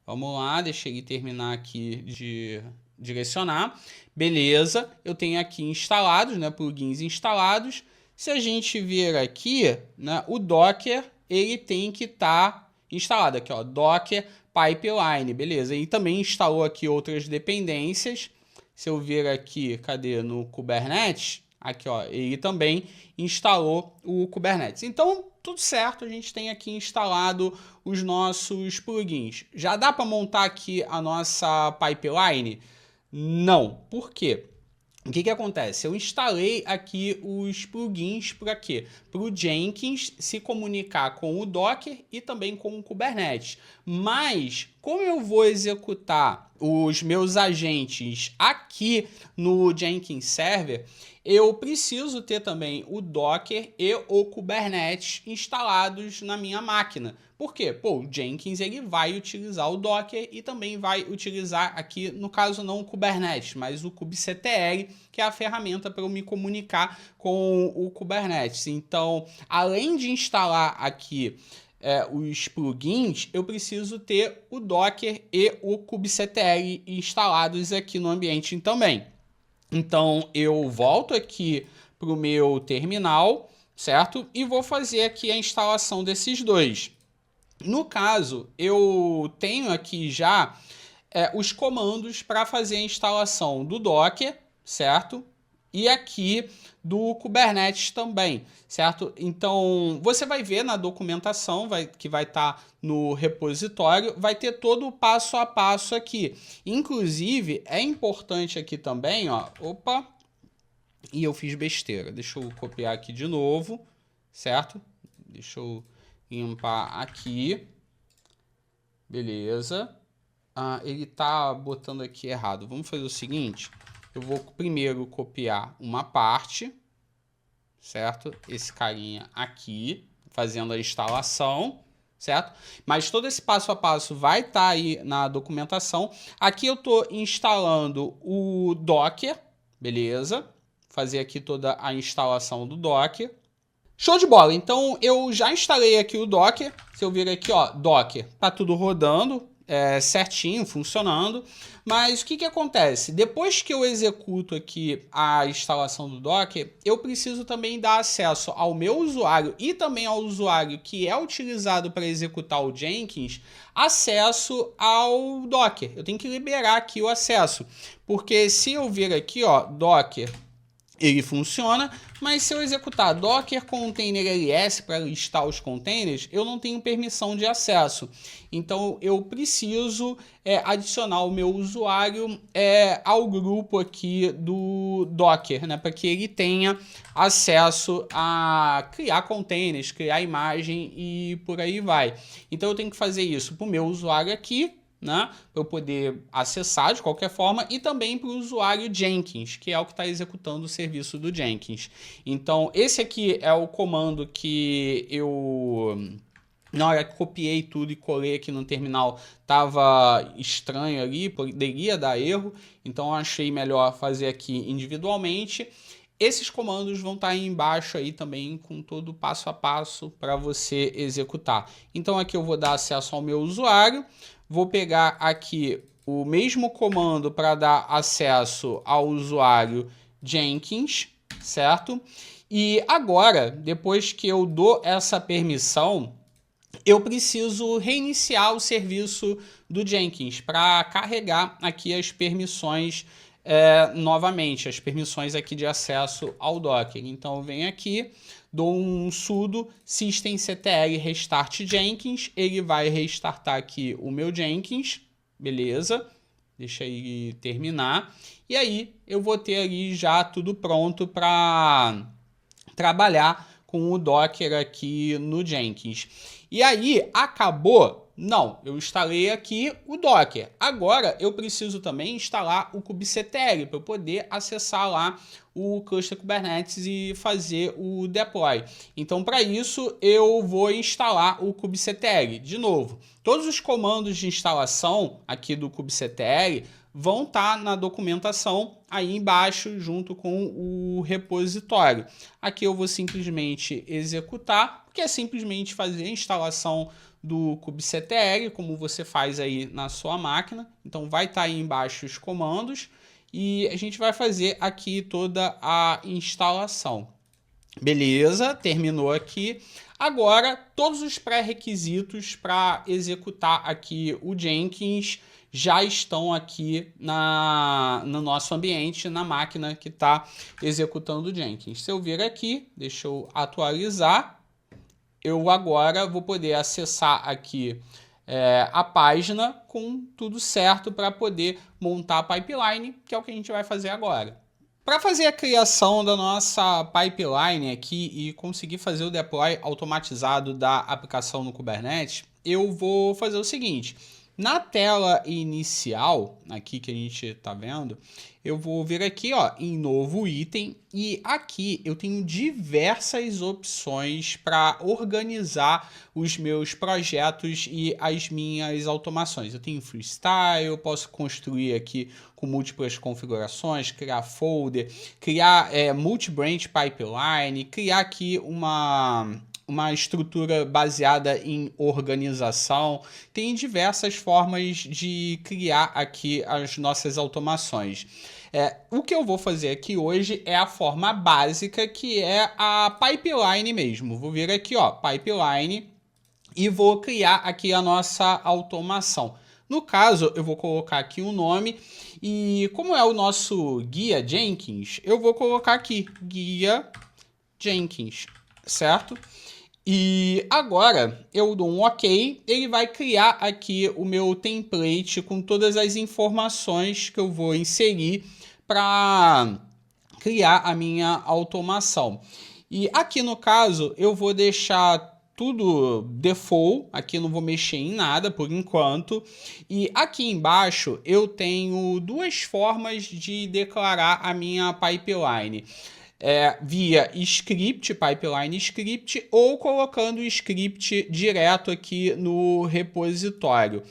Vamos lá, deixa ele terminar aqui de direcionar. Beleza, eu tenho aqui instalados, né, plugins instalados. Se a gente vir aqui, né, o Docker, ele tem que estar instalado aqui, ó, Docker Pipeline, beleza. E também instalou aqui outras dependências. Se eu vir aqui, cadê? No Kubernetes, aqui, ó, ele também instalou o Kubernetes. Então, tudo certo, a gente tem aqui instalado os nossos plugins. Já dá para montar aqui a nossa pipeline? Não. Por quê? O que acontece? Eu instalei aqui os plugins para quê? Para o Jenkins se comunicar com o Docker e também com o Kubernetes. Mas, como eu vou executar os meus agentes aqui no Jenkins Server, eu preciso ter também o Docker e o Kubernetes instalados na minha máquina. Por quê? Pô, o Jenkins ele vai utilizar o Docker e também vai utilizar aqui, no caso não o Kubernetes, mas o kubectl, que é a ferramenta para eu me comunicar com o Kubernetes. Então, além de instalar aqui os plugins, eu preciso ter o Docker e o kubectl instalados aqui no ambiente também. Então, eu volto aqui para o meu terminal, certo? E vou fazer aqui a instalação desses dois. No caso, eu tenho aqui já os comandos para fazer a instalação do Docker, certo? E aqui do Kubernetes também, certo? Então, você vai ver na documentação que vai estar no repositório, vai ter todo o passo a passo aqui. Inclusive, é importante aqui também, ó, opa, e eu fiz besteira. Deixa eu copiar aqui de novo, certo? Deixa eu limpar aqui. Beleza. Ele tá botando aqui errado. Vamos fazer o seguinte. Eu vou primeiro copiar uma parte, certo? Esse carinha aqui, fazendo a instalação, certo? Mas todo esse passo a passo vai estar aí na documentação. Aqui eu tô instalando o Docker, beleza? Fazer aqui toda a instalação do Docker. Show de bola, então eu já instalei aqui o Docker, se eu vir aqui, ó, Docker, tá tudo rodando, certinho, funcionando, mas o que acontece? Depois que eu executo aqui a instalação do Docker, eu preciso também dar acesso ao meu usuário e também ao usuário que é utilizado para executar o Jenkins, acesso ao Docker. Eu tenho que liberar aqui o acesso, porque se eu vir aqui, ó, Docker, ele funciona, mas se eu executar Docker Container LS para listar os containers, eu não tenho permissão de acesso. Então, eu preciso adicionar o meu usuário ao grupo aqui do Docker, né, para que ele tenha acesso a criar containers, criar imagem e por aí vai. Então, eu tenho que fazer isso para o meu usuário aqui, né, para eu poder acessar de qualquer forma, e também para o usuário Jenkins, que é o que está executando o serviço do Jenkins. Então, esse aqui é o comando que eu, na hora que copiei tudo e colei aqui no terminal, estava estranho ali, poderia dar erro, então eu achei melhor fazer aqui individualmente. Esses comandos vão estar aí embaixo aí também com todo o passo a passo para você executar. Então aqui eu vou dar acesso ao meu usuário, vou pegar aqui o mesmo comando para dar acesso ao usuário Jenkins, certo? E agora, depois que eu dou essa permissão, eu preciso reiniciar o serviço do Jenkins para carregar aqui as permissões novamente, as permissões aqui de acesso ao Docker. Então eu venho aqui, dou um sudo systemctl restart Jenkins, ele vai restartar aqui o meu Jenkins, beleza? Deixa ele terminar. E aí eu vou ter ali já tudo pronto para trabalhar com o Docker aqui no Jenkins. E aí, acabou? Não, eu instalei aqui o Docker. Agora, eu preciso também instalar o kubectl para eu poder acessar lá o cluster Kubernetes e fazer o deploy. Então, para isso, eu vou instalar o kubectl. De novo, todos os comandos de instalação aqui do kubectl vão estar na documentação aí embaixo, junto com o repositório. Aqui eu vou simplesmente executar, que é simplesmente fazer a instalação do kubectl, como você faz aí na sua máquina. Então vai estar aí embaixo os comandos e a gente vai fazer aqui toda a instalação. Beleza, terminou aqui. Agora, todos os pré-requisitos para executar aqui o Jenkins já estão aqui no nosso ambiente, na máquina que está executando o Jenkins. Se eu vir aqui, deixa eu atualizar, eu agora vou poder acessar aqui a página com tudo certo para poder montar a pipeline, que é o que a gente vai fazer agora. Para fazer a criação da nossa pipeline aqui e conseguir fazer o deploy automatizado da aplicação no Kubernetes, eu vou fazer o seguinte. Na tela inicial, aqui que a gente está vendo, eu vou vir aqui ó, em novo item e aqui eu tenho diversas opções para organizar os meus projetos e as minhas automações. Eu tenho freestyle, eu posso construir aqui com múltiplas configurações, criar folder, criar multi-branch pipeline, criar aqui uma estrutura baseada em organização. Tem diversas formas de criar aqui as nossas automações. O que eu vou fazer aqui hoje é a forma básica, que é a pipeline mesmo. Vou vir aqui, ó, pipeline, e vou criar aqui a nossa automação. No caso, eu vou colocar aqui um nome e como é o nosso guia Jenkins, eu vou colocar aqui guia Jenkins, certo? E agora eu dou um OK, ele vai criar aqui o meu template com todas as informações que eu vou inserir para criar a minha automação. E aqui no caso eu vou deixar tudo default, aqui não vou mexer em nada por enquanto. E aqui embaixo eu tenho duas formas de declarar a minha pipeline. Via script, pipeline script, ou colocando o script direto aqui no repositório.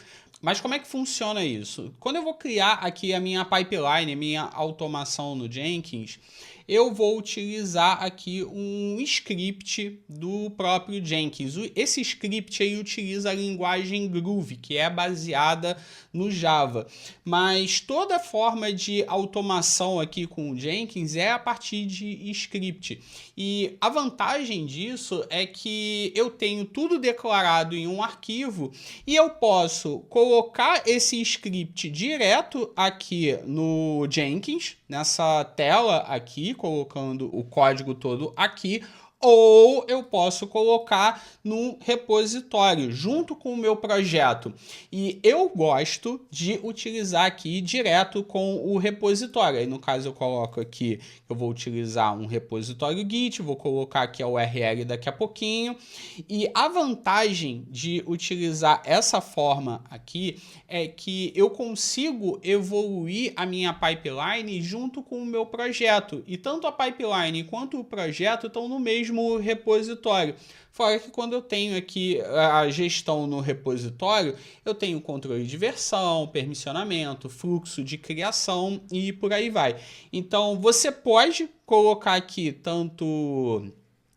Mas como é que funciona isso? Quando eu vou criar aqui a minha pipeline, a minha automação no Jenkins, eu vou utilizar aqui um script do próprio Jenkins. Esse script aí utiliza a linguagem Groove, que é baseada no Java. Mas toda forma de automação aqui com o Jenkins é a partir de script. E a vantagem disso é que eu tenho tudo declarado em um arquivo e eu posso colocar esse script direto aqui no Jenkins, nessa tela aqui, colocando o código todo aqui, ou eu posso colocar no repositório, junto com o meu projeto. E eu gosto de utilizar aqui direto com o repositório. Aí, no caso, eu coloco aqui, eu vou utilizar um repositório Git, vou colocar aqui a URL daqui a pouquinho. E a vantagem de utilizar essa forma aqui é que eu consigo evoluir a minha pipeline junto com o meu projeto. E tanto a pipeline quanto o projeto estão no mesmo repositório. Fora que quando eu tenho aqui a gestão no repositório, eu tenho controle de versão, permissionamento, fluxo de criação e por aí vai. Então você pode colocar aqui tanto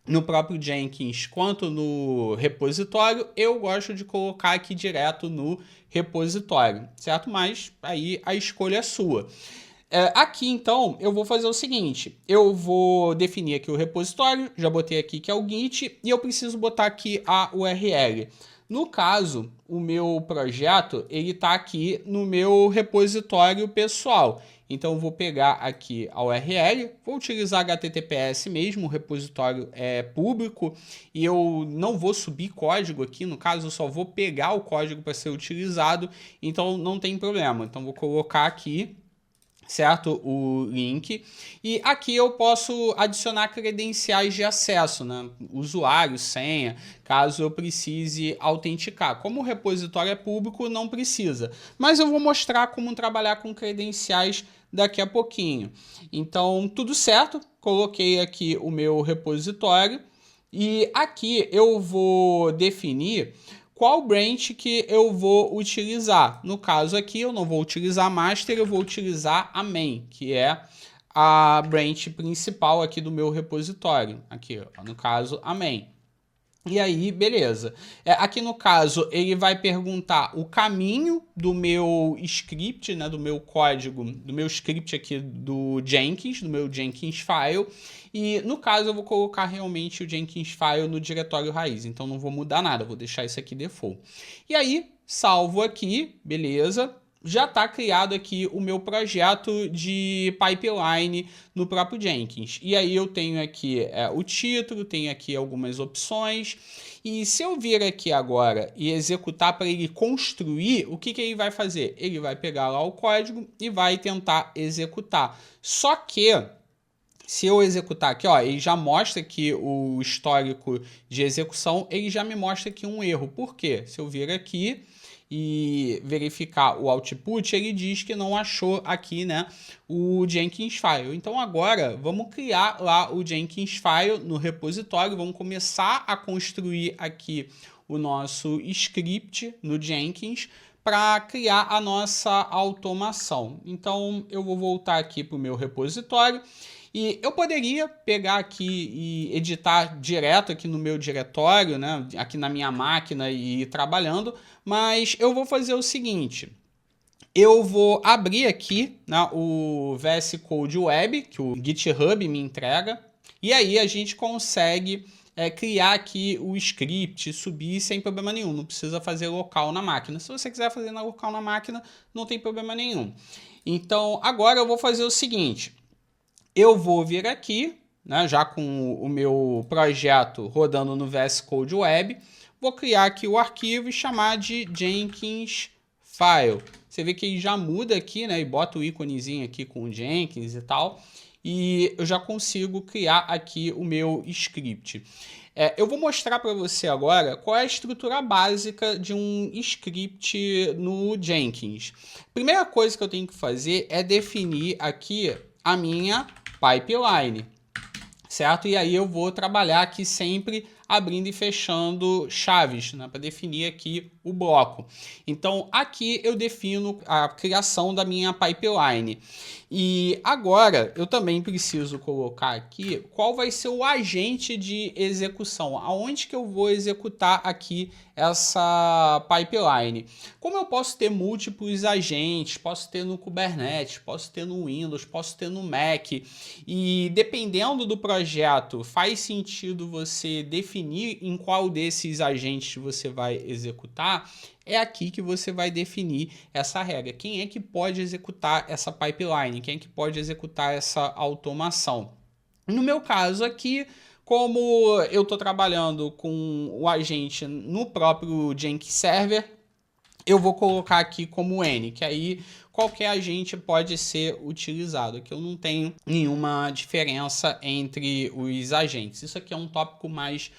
no próprio Jenkins quanto no repositório. Eu gosto de colocar aqui direto no repositório, certo? Mas aí a escolha é sua. Aqui, então, eu vou fazer o seguinte, eu vou definir aqui o repositório, já botei aqui que é o Git, e eu preciso botar aqui a URL. No caso, o meu projeto, ele está aqui no meu repositório pessoal. Então, eu vou pegar aqui a URL, vou utilizar HTTPS mesmo, o repositório é público, e eu não vou subir código aqui, no caso, eu só vou pegar o código para ser utilizado, então não tem problema. Então, vou colocar aqui certo? O link. E aqui eu posso adicionar credenciais de acesso, né? Usuário, senha, caso eu precise autenticar. Como o repositório é público, não precisa. Mas eu vou mostrar como trabalhar com credenciais daqui a pouquinho. Então, tudo certo. Coloquei aqui o meu repositório. E aqui eu vou definir qual branch que eu vou utilizar. No caso aqui, eu não vou utilizar a master, eu vou utilizar a main, que é a branch principal aqui do meu repositório. Aqui, ó, no caso, a main. E aí, beleza. Aqui no caso, ele vai perguntar o caminho do meu script, né, do meu código, do meu script aqui do Jenkins, do meu Jenkins file. E no caso, eu vou colocar realmente o Jenkins file no diretório raiz. Então, não vou mudar nada, vou deixar isso aqui default. E aí, salvo aqui, beleza. Já está criado aqui o meu projeto de pipeline no próprio Jenkins. E aí eu tenho aqui o título, tenho aqui algumas opções. E se eu vir aqui agora e executar para ele construir, o que ele vai fazer? Ele vai pegar lá o código e vai tentar executar. Só que se eu executar aqui, ó, ele já mostra aqui o histórico de execução, ele já me mostra aqui um erro. Por quê? Se eu vir aqui e verificar o output, ele diz que não achou aqui, né, o Jenkins file. Então agora vamos criar lá o Jenkins file no repositório, vamos começar a construir aqui o nosso script no Jenkins para criar a nossa automação. Então eu vou voltar aqui para o meu repositório. E eu poderia pegar aqui e editar direto aqui no meu diretório, né, aqui na minha máquina e ir trabalhando, mas eu vou fazer o seguinte. Eu vou abrir aqui, né, o VS Code Web, que o GitHub me entrega, e aí a gente consegue criar aqui o script, subir sem problema nenhum, não precisa fazer local na máquina. Se você quiser fazer local na máquina, não tem problema nenhum. Então, agora eu vou fazer o seguinte. Eu vou vir aqui, né, já com o meu projeto rodando no VS Code Web, vou criar aqui o arquivo e chamar de Jenkins File. Você vê que ele já muda aqui, né, e bota o íconezinho aqui com o Jenkins e tal, e eu já consigo criar aqui o meu script. Eu vou mostrar para você agora qual é a estrutura básica de um script no Jenkins. Primeira coisa que eu tenho que fazer é definir aqui a minha pipeline, certo? E aí eu vou trabalhar aqui sempre abrindo e fechando chaves, né, para definir aqui o bloco. Então aqui eu defino a criação da minha pipeline. E agora eu também preciso colocar aqui qual vai ser o agente de execução, aonde que eu vou executar aqui essa pipeline. Como eu posso ter múltiplos agentes, posso ter no Kubernetes, posso ter no Windows, posso ter no Mac, e dependendo do projeto, faz sentido você definir em qual desses agentes você vai executar, é aqui que você vai definir essa regra. Quem é que pode executar essa pipeline? Quem é que pode executar essa automação? No meu caso aqui, como eu estou trabalhando com o agente no próprio Jenkins Server, eu vou colocar aqui como N, que aí qualquer agente pode ser utilizado. Aqui eu não tenho nenhuma diferença entre os agentes. Isso aqui é um tópico mais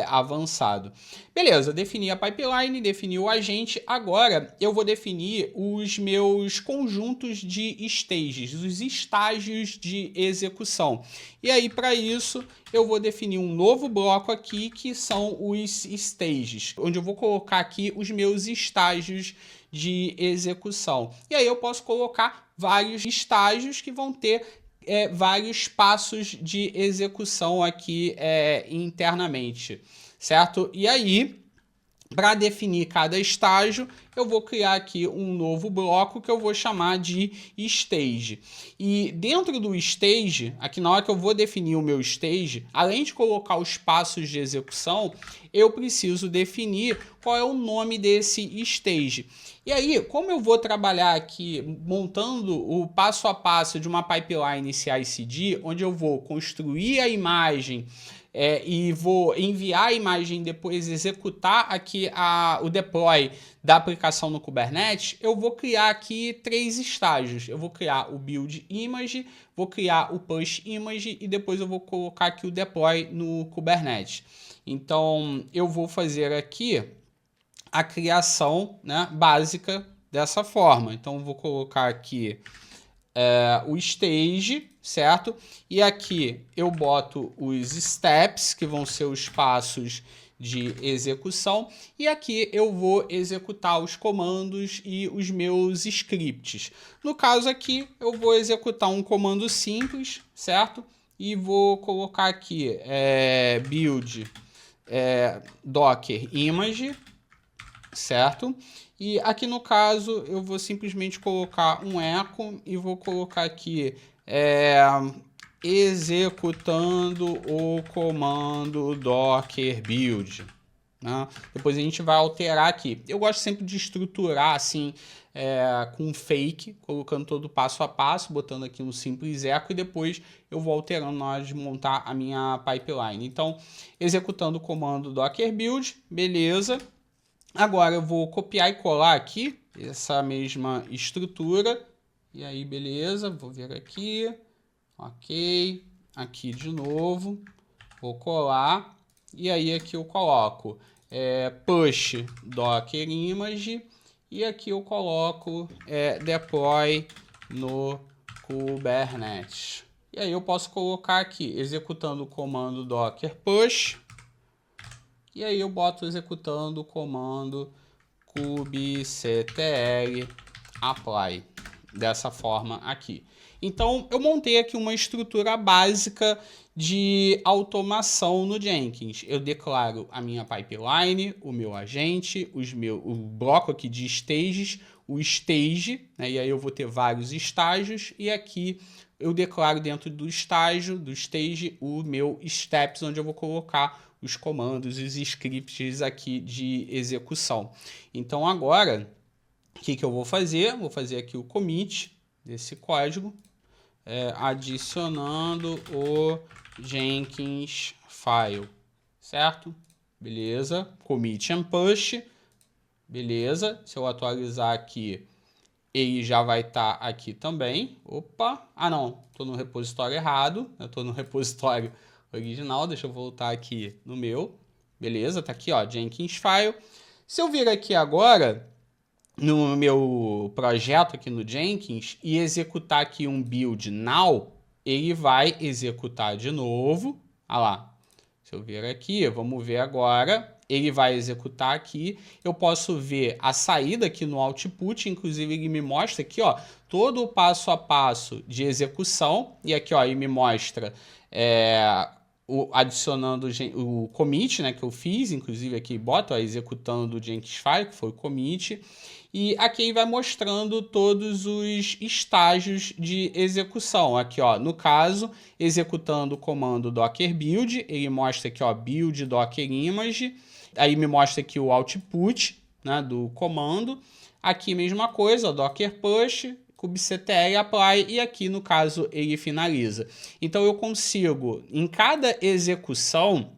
avançado. Beleza, defini a pipeline, defini o agente. Agora eu vou definir os meus conjuntos de stages, os estágios de execução. E aí, para isso, eu vou definir um novo bloco aqui, que são os stages, onde eu vou colocar aqui os meus estágios de execução. E aí eu posso colocar vários estágios que vão ter vários passos de execução aqui internamente, certo? E aí, para definir cada estágio, eu vou criar aqui um novo bloco que eu vou chamar de stage. E dentro do stage, aqui na hora que eu vou definir o meu stage, além de colocar os passos de execução, eu preciso definir qual é o nome desse stage. E aí, como eu vou trabalhar aqui montando o passo a passo de uma pipeline CI/CD, onde eu vou construir a imagem e vou enviar a imagem, depois executar aqui o deploy da aplicação no Kubernetes, eu vou criar aqui 3 estágios. Eu vou criar o build image, vou criar o push image e depois eu vou colocar aqui o deploy no Kubernetes. Então, eu vou fazer aqui a criação, né, básica dessa forma. Então, eu vou colocar aqui o stage, certo? E aqui eu boto os steps, que vão ser os passos de execução, e aqui eu vou executar os comandos e os meus scripts. No caso aqui, eu vou executar um comando simples, certo? E vou colocar aqui build docker image, certo? E aqui no caso eu vou simplesmente colocar um echo e vou colocar aqui executando o comando docker build, né? Depois a gente vai alterar aqui. Eu gosto sempre de estruturar assim com fake, colocando todo passo a passo, botando aqui um simples echo e depois eu vou alterando na hora de montar a minha pipeline. Então, executando o comando docker build, beleza. Agora eu vou copiar e colar aqui essa mesma estrutura. E aí, beleza, vou vir aqui. Ok. Aqui de novo. Vou colar. E aí aqui eu coloco push docker image. E aqui eu coloco deploy no Kubernetes. E aí eu posso colocar aqui, executando o comando docker push. E aí eu boto executando o comando kubectl apply, dessa forma aqui. Então eu montei aqui uma estrutura básica de automação no Jenkins. Eu declaro a minha pipeline, o meu agente, o bloco aqui de stages, o stage, né? E aí eu vou ter vários estágios e aqui eu declaro dentro do estágio, do stage, o meu steps, onde eu vou colocar os comandos e os scripts aqui de execução. Então agora, o que eu vou fazer? Vou fazer aqui o commit desse código, adicionando o Jenkins file, certo? Beleza, commit and push, beleza. Se eu atualizar aqui, ele já vai estar aqui também. Opa, não, estou no repositório errado, eu estou no repositório original, deixa eu voltar aqui no meu, beleza, tá aqui, ó, Jenkins file. Se eu vir aqui agora no meu projeto aqui no Jenkins e executar aqui um build now, ele vai executar de novo. Olha lá, se eu vir aqui, vamos ver agora, ele vai executar aqui. Eu posso ver a saída aqui no output, inclusive ele me mostra aqui, ó, todo o passo a passo de execução. E aqui, ó, ele me mostra adicionando o commit, né, que eu fiz, inclusive aqui bota, ó, executando o Jenkins file, que foi o commit. E aqui ele vai mostrando todos os estágios de execução. Aqui, ó, no caso, executando o comando docker build, ele mostra aqui, ó, build docker image. Aí me mostra aqui o output, né, do comando. Aqui mesma coisa, ó, docker push, kubectl apply, e aqui no caso ele finaliza. Então eu consigo, em cada execução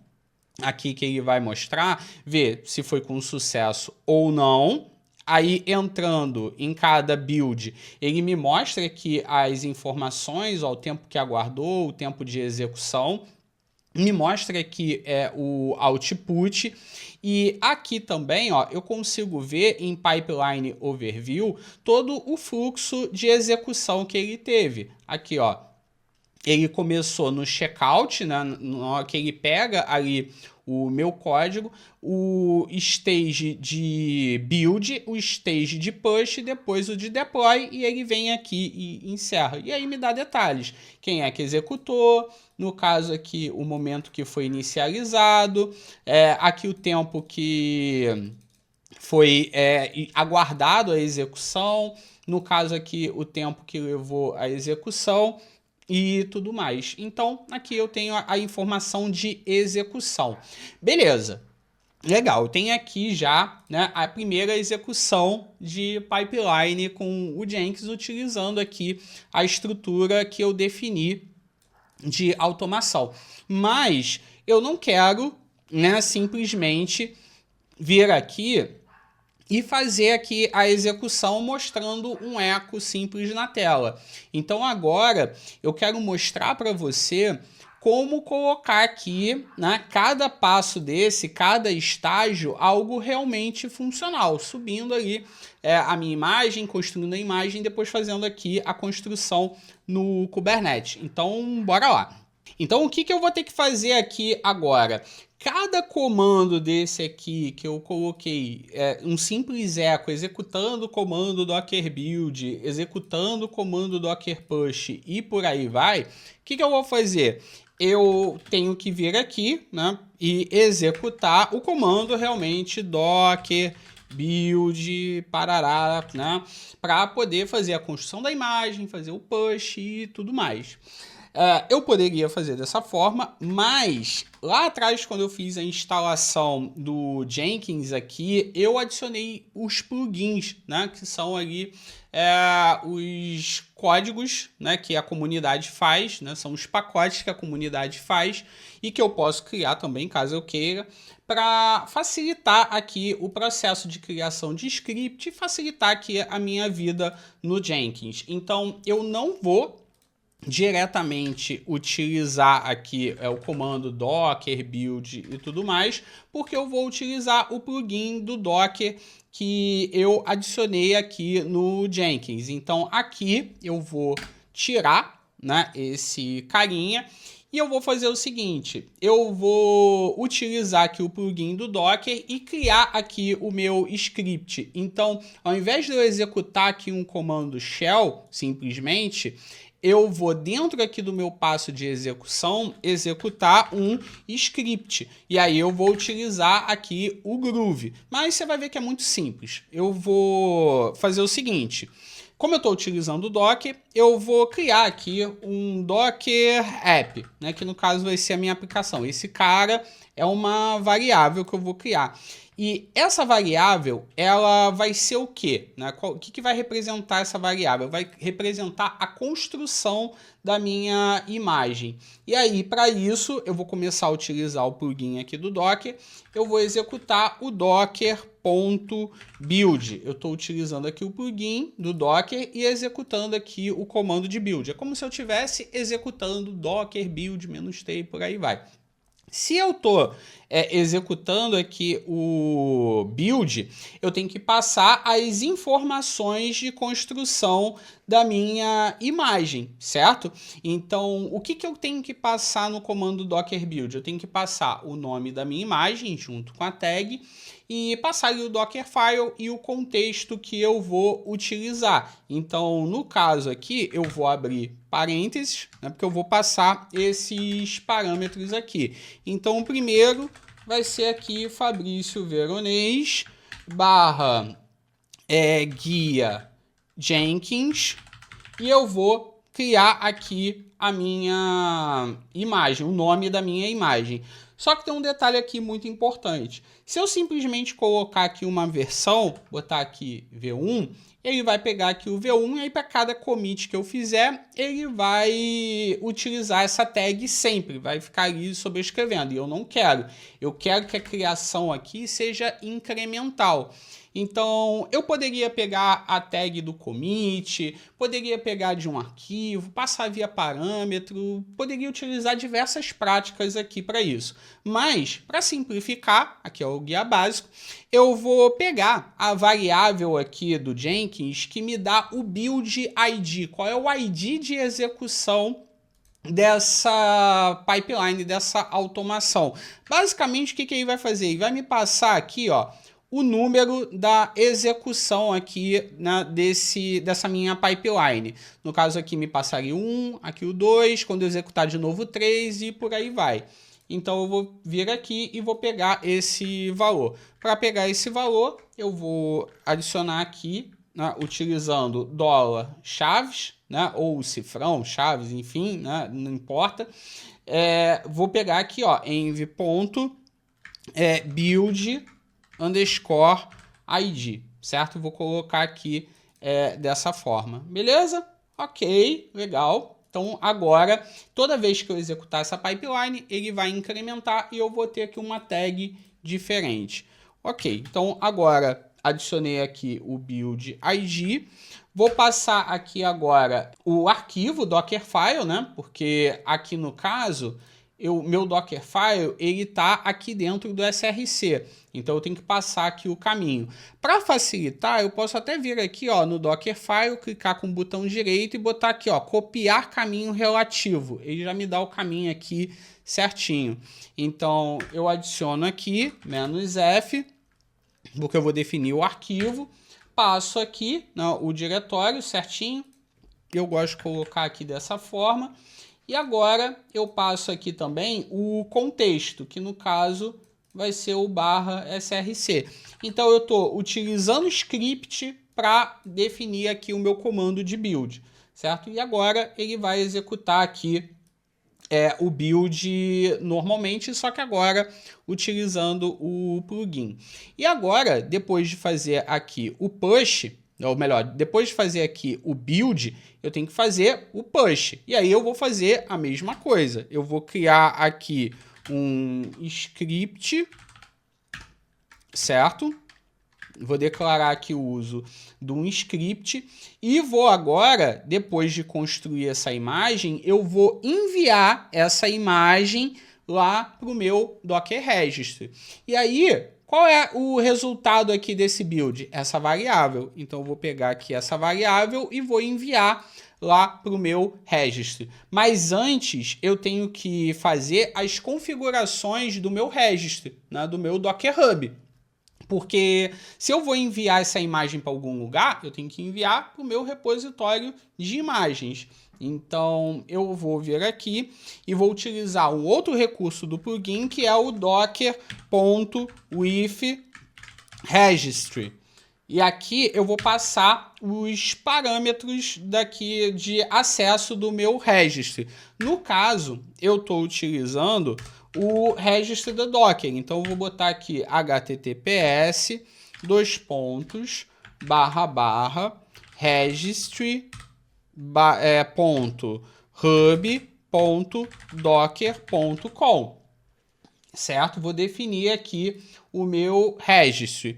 aqui que ele vai mostrar, ver se foi com sucesso ou não. Aí entrando em cada build, ele me mostra aqui as informações, ó, o tempo que aguardou, o tempo de execução. Me mostra aqui o output. E aqui também, ó, eu consigo ver em Pipeline Overview todo o fluxo de execução que ele teve. Aqui, ó, ele começou no checkout, né, que ele pega ali o meu código, o stage de build, o stage de push, depois o de deploy, e ele vem aqui e encerra. E aí me dá detalhes. Quem é que executou, no caso aqui o momento que foi inicializado, aqui o tempo que foi aguardado a execução, no caso aqui o tempo que levou a execução, e tudo mais. Então, aqui eu tenho a informação de execução. Beleza. Legal, eu tenho aqui já, né, a primeira execução de pipeline com o Jenkins, utilizando aqui a estrutura que eu defini de automação. Mas eu não quero, né, simplesmente vir aqui e fazer aqui a execução mostrando um eco simples na tela. Então agora eu quero mostrar para você como colocar aqui, né, cada passo desse, cada estágio, algo realmente funcional, subindo ali a minha imagem, construindo a imagem, depois fazendo aqui a construção no Kubernetes. Então, bora lá. Então, o que eu vou ter que fazer aqui agora? Cada comando desse aqui que eu coloquei, um simples eco, executando o comando docker build, executando o comando docker push e por aí vai, o que eu vou fazer? Eu tenho que vir aqui, né, e executar o comando realmente docker build, parará, né, para poder fazer a construção da imagem, fazer o push e tudo mais. Eu poderia fazer dessa forma, mas lá atrás, quando eu fiz a instalação do Jenkins aqui, eu adicionei os plugins, né, que são ali os códigos, né, que a comunidade faz, né, são os pacotes que a comunidade faz e que eu posso criar também, caso eu queira, para facilitar aqui o processo de criação de script e facilitar aqui a minha vida no Jenkins. Então, eu não vou diretamente utilizar aqui o comando docker, build e tudo mais, porque eu vou utilizar o plugin do Docker que eu adicionei aqui no Jenkins. Então aqui eu vou tirar, né, esse carinha e eu vou fazer o seguinte, eu vou utilizar aqui o plugin do Docker e criar aqui o meu script. Então, ao invés de eu executar aqui um comando shell, simplesmente, eu vou dentro aqui do meu passo de execução executar um script. E aí eu vou utilizar aqui o Groove. Mas você vai ver que é muito simples. Eu vou fazer o seguinte. Como eu estou utilizando o Docker, eu vou criar aqui um Docker App, né, que no caso vai ser a minha aplicação. Esse cara é uma variável que eu vou criar. E essa variável, ela vai ser o quê? Né? O que vai representar essa variável? Vai representar a construção da minha imagem. E aí, para isso, eu vou começar a utilizar o plugin aqui do Docker. Eu vou executar o docker.build. Eu estou utilizando aqui o plugin do Docker e executando aqui o comando de build. É como se eu estivesse executando docker build -t, por aí vai. Se eu estou executando aqui o build, eu tenho que passar as informações de construção da minha imagem, certo? Então, o que eu tenho que passar no comando docker build? Eu tenho que passar o nome da minha imagem junto com a tag e passar ali o Dockerfile e o contexto que eu vou utilizar. Então, no caso aqui, eu vou abrir parênteses, né, porque eu vou passar esses parâmetros aqui. Então, o primeiro vai ser aqui Fabrício Veronês / guia Jenkins e eu vou criar aqui a minha imagem, o nome da minha imagem. Só que tem um detalhe aqui muito importante. Se eu simplesmente colocar aqui uma versão, botar aqui V1, ele vai pegar aqui o V1 e aí para cada commit que eu fizer, ele vai utilizar essa tag sempre, vai ficar ali sobrescrevendo. E eu não quero. Eu quero que a criação aqui seja incremental. Então, eu poderia pegar a tag do commit, poderia pegar de um arquivo, passar via parâmetro, poderia utilizar diversas práticas aqui para isso. Mas, para simplificar, aqui é o guia básico, eu vou pegar a variável aqui do Jenkins que me dá o build ID. Qual é o ID de execução dessa pipeline, dessa automação? Basicamente, o que ele vai fazer? Ele vai me passar aqui, ó, o número da execução aqui, né, dessa minha pipeline. No caso aqui me passaria o 1, aqui o 2, quando eu executar de novo o 3 e por aí vai. Então eu vou vir aqui e vou pegar esse valor. Para pegar esse valor, eu vou adicionar aqui, né, utilizando $chaves, né, ou cifrão, chaves, enfim, né, não importa. Vou pegar aqui, ó, env.build _id, certo? Vou colocar aqui dessa forma, beleza? Ok, legal. Então agora, toda vez que eu executar essa pipeline, ele vai incrementar e eu vou ter aqui uma tag diferente. Ok, então agora adicionei aqui o build ID. Vou passar aqui agora o arquivo Dockerfile, né? Porque aqui no caso, meu Dockerfile, ele está aqui dentro do SRC. Então eu tenho que passar aqui o caminho. Para facilitar, eu posso até vir aqui ó, no Dockerfile, clicar com o botão direito e botar aqui, ó, copiar caminho relativo. Ele já me dá o caminho aqui certinho. Então eu adiciono aqui, "-f", porque eu vou definir o arquivo. Passo aqui o diretório certinho. Eu gosto de colocar aqui dessa forma. E agora eu passo aqui também o contexto, que no caso vai ser o /src. Então eu estou utilizando o script para definir aqui o meu comando de build, certo? E agora ele vai executar aqui o build normalmente, só que agora utilizando o plugin. E agora, depois de fazer aqui o push, ou melhor, depois de fazer aqui o build, eu tenho que fazer o push. E aí eu vou fazer a mesma coisa. Eu vou criar aqui um script, certo? Vou declarar aqui o uso de um script e vou agora, depois de construir essa imagem, eu vou enviar essa imagem lá para o meu Docker Registry. E aí, qual é o resultado aqui desse build? Essa variável. Então, eu vou pegar aqui essa variável e vou enviar lá para o meu registry. Mas antes, eu tenho que fazer as configurações do meu registry, né, do meu Docker Hub. Porque se eu vou enviar essa imagem para algum lugar, eu tenho que enviar para o meu repositório de imagens. Então, eu vou vir aqui e vou utilizar um outro recurso do plugin, que é o docker.with-registry. E aqui eu vou passar os parâmetros daqui de acesso do meu registry. No caso, eu estou utilizando o registry da Docker. Então, eu vou botar aqui https://registry.hub.docker.com, certo? Vou definir aqui o meu registry,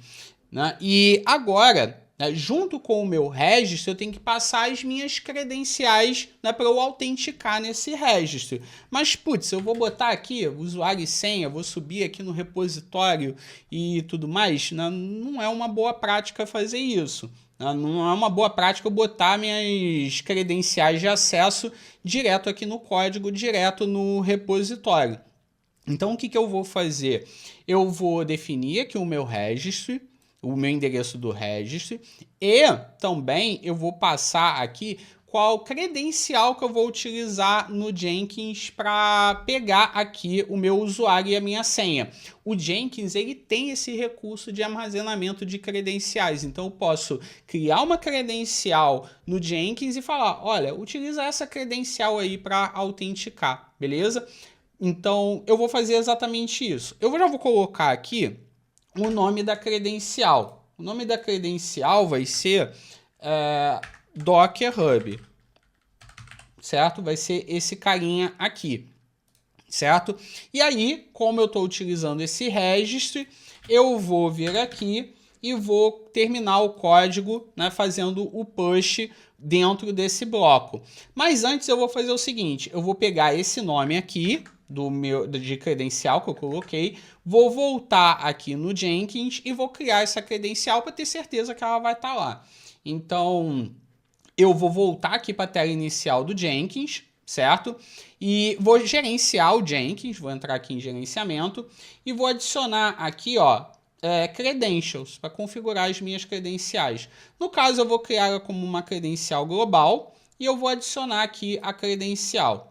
né? E agora, junto com o meu registry, eu tenho que passar as minhas credenciais, né, para eu autenticar nesse registry. Mas, putz, eu vou botar aqui usuário e senha, vou subir aqui no repositório e tudo mais, né? Não é uma boa prática fazer isso. Não é uma boa prática eu botar minhas credenciais de acesso direto aqui no código, direto no repositório. Então, o que eu vou fazer? Eu vou definir aqui o meu registry, o meu endereço do registry, e também eu vou passar aqui qual credencial que eu vou utilizar no Jenkins para pegar aqui o meu usuário e a minha senha. O Jenkins, ele tem esse recurso de armazenamento de credenciais, então eu posso criar uma credencial no Jenkins e falar, olha, utiliza essa credencial aí para autenticar, beleza? Então, eu vou fazer exatamente isso. Eu já vou colocar aqui o nome da credencial. O nome da credencial vai ser Docker Hub, certo? Vai ser esse carinha aqui, certo? E aí, como eu estou utilizando esse registry, eu vou vir aqui e vou terminar o código, né, fazendo o push dentro desse bloco. Mas antes eu vou fazer o seguinte, eu vou pegar esse nome aqui, de credencial que eu coloquei, vou voltar aqui no Jenkins e vou criar essa credencial para ter certeza que ela vai estar lá. Então, eu vou voltar aqui para a tela inicial do Jenkins, certo? E vou gerenciar o Jenkins, vou entrar aqui em gerenciamento e vou adicionar aqui, ó, credentials, para configurar as minhas credenciais. No caso, eu vou criar ela como uma credencial global e eu vou adicionar aqui a credencial.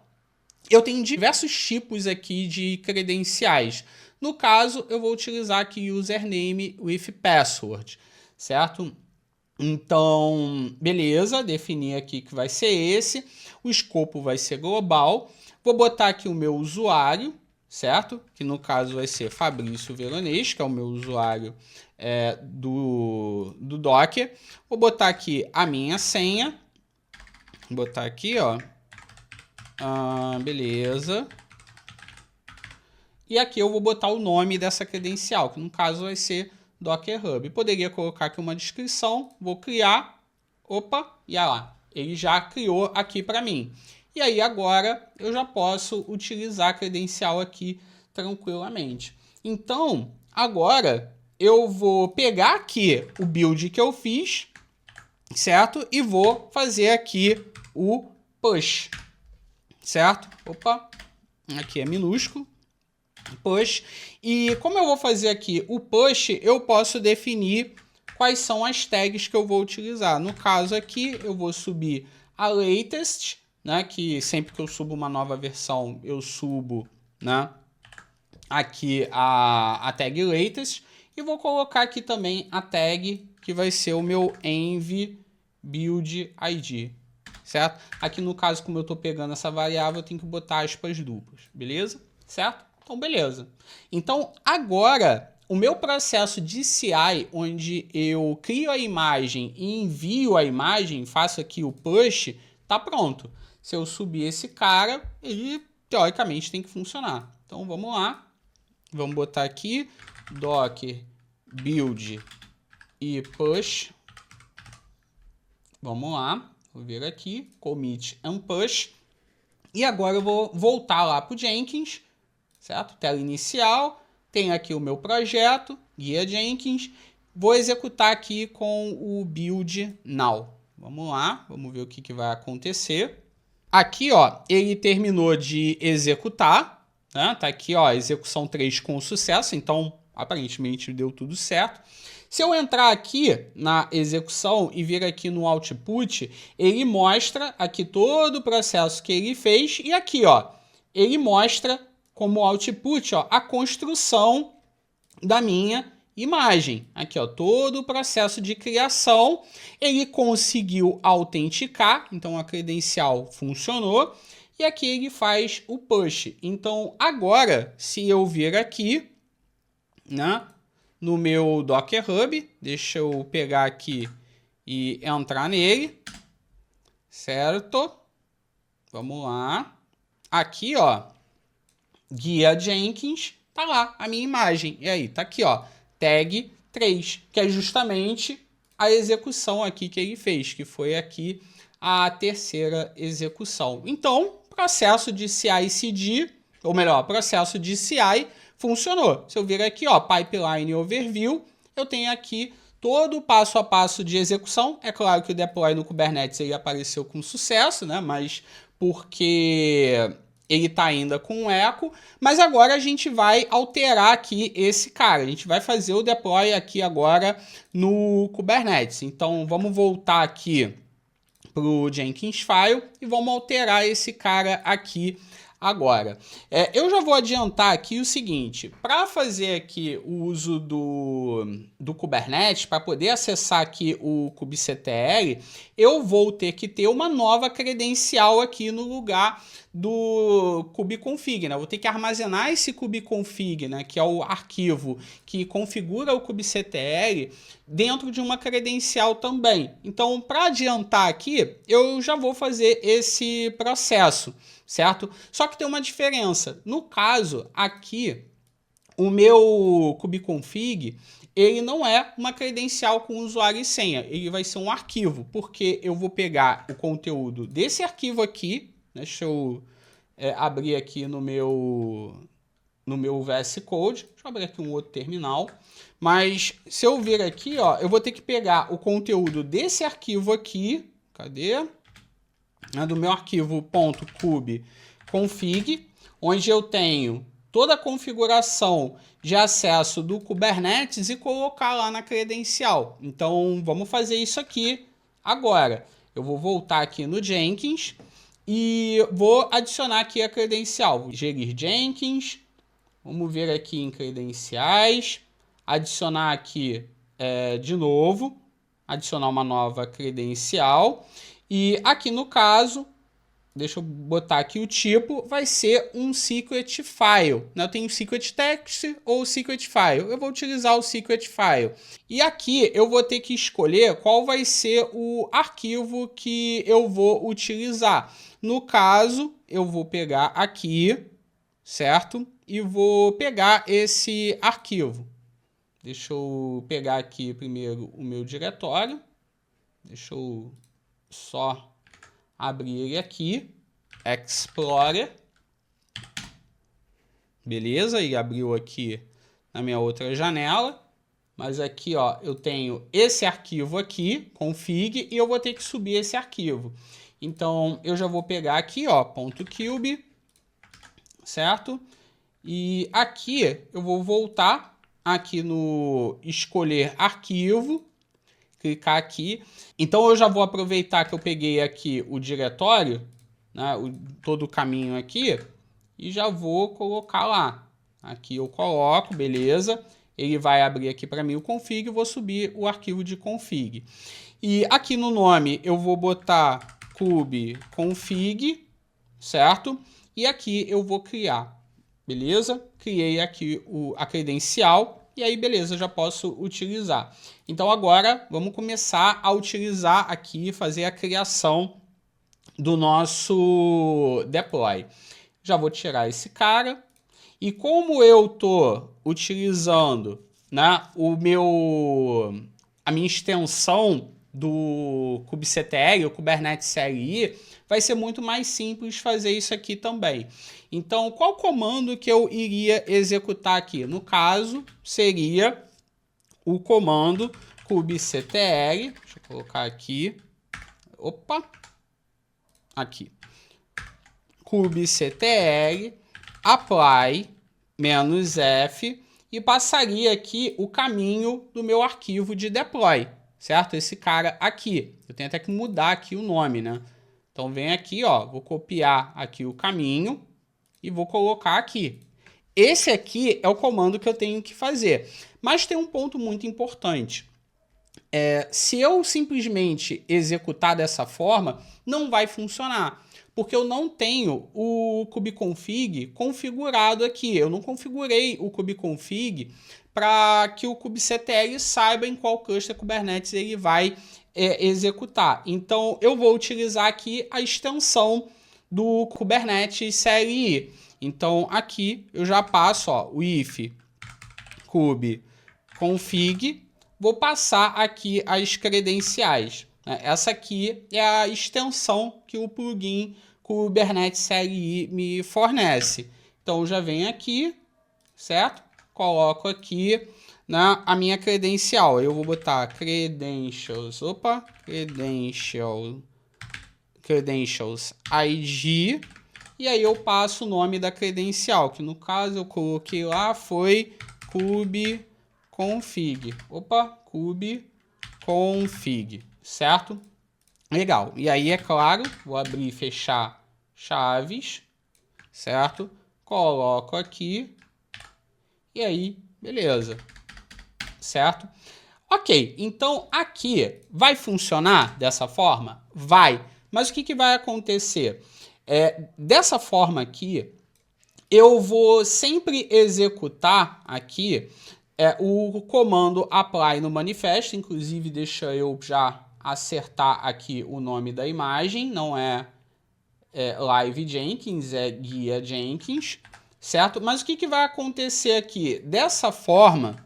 Eu tenho diversos tipos aqui de credenciais. No caso, eu vou utilizar aqui username with password, certo? Então, beleza, defini aqui que vai ser esse. O escopo vai ser global. Vou botar aqui o meu usuário, certo? Que no caso vai ser Fabrício Veronês, que é o meu usuário do Docker. Vou botar aqui a minha senha. Vou botar aqui, ó, Beleza. E aqui eu vou botar o nome dessa credencial, que no caso vai ser Docker Hub. Poderia colocar aqui uma descrição, vou criar, opa, e olha lá, ele já criou aqui para mim. E aí agora eu já posso utilizar a credencial aqui tranquilamente. Então, agora eu vou pegar aqui o build que eu fiz, certo? E vou fazer aqui o push, certo? Opa, aqui é minúsculo. Push. E como eu vou fazer aqui o push, eu posso definir quais são as tags que eu vou utilizar. No caso aqui, eu vou subir a latest, né, que sempre que eu subo uma nova versão, eu subo, né, aqui a tag latest. E vou colocar aqui também a tag que vai ser o meu env build id, certo? Aqui no caso, como eu estou pegando essa variável, eu tenho que botar aspas duplas, beleza? Certo? Então, beleza. Então, agora, o meu processo de CI, onde eu crio a imagem e envio a imagem, faço aqui o push, tá pronto. Se eu subir esse cara, ele, teoricamente, tem que funcionar. Então, vamos lá. Vamos botar aqui, docker build e push. Vamos lá. Vou vir aqui, commit and push. E agora eu vou voltar lá para o Jenkins, certo? Tela inicial, tem aqui o meu projeto, guia Jenkins, vou executar aqui com o build now. Vamos lá, vamos ver o que vai acontecer. Aqui, ó, ele terminou de executar, né? Tá aqui, ó, execução 3 com sucesso, então aparentemente deu tudo certo. Se eu entrar aqui na execução e vir aqui no output, ele mostra aqui todo o processo que ele fez e aqui, ó, ele mostra como output, ó, a construção da minha imagem. Aqui, ó, todo o processo de criação. Ele conseguiu autenticar, então a credencial funcionou. E aqui ele faz o push. Então, agora, se eu vir aqui, né, no meu Docker Hub, deixa eu pegar aqui e entrar nele, certo? Vamos lá. Aqui, ó, guia Jenkins, tá lá a minha imagem. E aí, tá aqui, ó, tag 3, que é justamente a execução aqui que ele fez, que foi aqui a terceira execução. Então, processo de CI/CD, ou melhor, processo de CI funcionou. Se eu vir aqui, ó, pipeline overview, eu tenho aqui todo o passo a passo de execução. É claro que o deploy no Kubernetes ele apareceu com sucesso, né? Mas porque ele está ainda com um eco, mas agora a gente vai alterar aqui esse cara. A gente vai fazer o deploy aqui agora no Kubernetes. Então, vamos voltar aqui para o Jenkins File e vamos alterar esse cara aqui agora. Eu já vou adiantar aqui o seguinte, para fazer aqui o uso do Kubernetes, para poder acessar aqui o kubectl, eu vou ter que ter uma nova credencial aqui no lugar do kubectl, né? Eu vou ter que armazenar esse kubectl, né, que é o arquivo que configura o kubectl, dentro de uma credencial também. Então, para adiantar aqui, eu já vou fazer esse processo, certo? Só que tem uma diferença. No caso, aqui, o meu kubectl, ele não é uma credencial com usuário e senha. Ele vai ser um arquivo, porque eu vou pegar o conteúdo desse arquivo aqui. Deixa eu abrir aqui no meu VS Code. Deixa eu abrir aqui um outro terminal. Mas se eu vir aqui, ó, eu vou ter que pegar o conteúdo desse arquivo aqui. Cadê? Do meu arquivo .kube.config, onde eu tenho toda a configuração de acesso do Kubernetes e colocar lá na credencial. Então, vamos fazer isso aqui agora. Eu vou voltar aqui no Jenkins e vou adicionar aqui a credencial. Vou gerir Jenkins, vamos ver aqui em credenciais, adicionar aqui de novo, adicionar uma nova credencial. E aqui no caso, deixa eu botar aqui o tipo, vai ser um secret file. Eu tenho secret text ou secret file. Eu vou utilizar o secret file. E aqui eu vou ter que escolher qual vai ser o arquivo que eu vou utilizar. No caso, eu vou pegar aqui, certo? E vou pegar esse arquivo. Deixa eu pegar aqui primeiro o meu diretório. Deixa eu só abrir ele aqui. Explorer. Beleza? E abriu aqui na minha outra janela. Mas aqui, ó, eu tenho esse arquivo aqui, config, e eu vou ter que subir esse arquivo. Então, eu já vou pegar aqui, ó, .cube, certo? E aqui eu vou voltar aqui no escolher arquivo, clicar aqui. Então, eu já vou aproveitar que eu peguei aqui o diretório, né, todo o caminho aqui, e já vou colocar lá. Aqui eu coloco, beleza. Ele vai abrir aqui para mim o config, eu vou subir o arquivo de config. E aqui no nome eu vou botar kube config, certo? E aqui eu vou criar, beleza? Criei aqui a credencial e aí beleza, já posso utilizar. Então agora vamos começar a utilizar aqui, fazer a criação do nosso deploy. Já vou tirar esse cara. E como eu estou utilizando, né, a minha extensão do kubectl, o Kubernetes CLI, vai ser muito mais simples fazer isso aqui também. Então, qual comando que eu iria executar aqui? No caso, seria o comando kubectl, deixa eu colocar aqui, opa, aqui, kubectl apply -f e passaria aqui o caminho do meu arquivo de deploy, certo? Esse cara aqui. Eu tenho até que mudar aqui o nome, né? Então vem aqui, ó, vou copiar aqui o caminho e vou colocar aqui. Esse aqui é o comando que eu tenho que fazer. Mas tem um ponto muito importante. Se eu simplesmente executar dessa forma, não vai funcionar. Porque eu não tenho o kubeconfig configurado aqui. Eu não configurei o kubeconfig para que o kubectl saiba em qual cluster Kubernetes ele vai executar. Então, eu vou utilizar aqui a extensão do Kubernetes CLI. Então, aqui eu já passo o if kubeconfig, vou passar aqui as credenciais. Essa aqui é a extensão que o plugin Kubernetes CLI me fornece. Então, já venho aqui, certo? Coloco aqui a minha credencial. Eu vou botar credentials, credentials ID, e aí eu passo o nome da credencial, que no caso eu coloquei lá, foi kubeconfig. kubeconfig, certo? Legal. E aí, é claro, vou abrir e fechar chaves, certo? Coloco aqui e aí, beleza, certo? Ok, então aqui vai funcionar dessa forma? Vai. Mas o que vai acontecer? Dessa forma aqui, eu vou sempre executar aqui o comando apply no manifesto. Inclusive, deixa eu já acertar aqui o nome da imagem. Não é Live Jenkins, é Guia Jenkins, certo? Mas o que vai acontecer aqui? Dessa forma,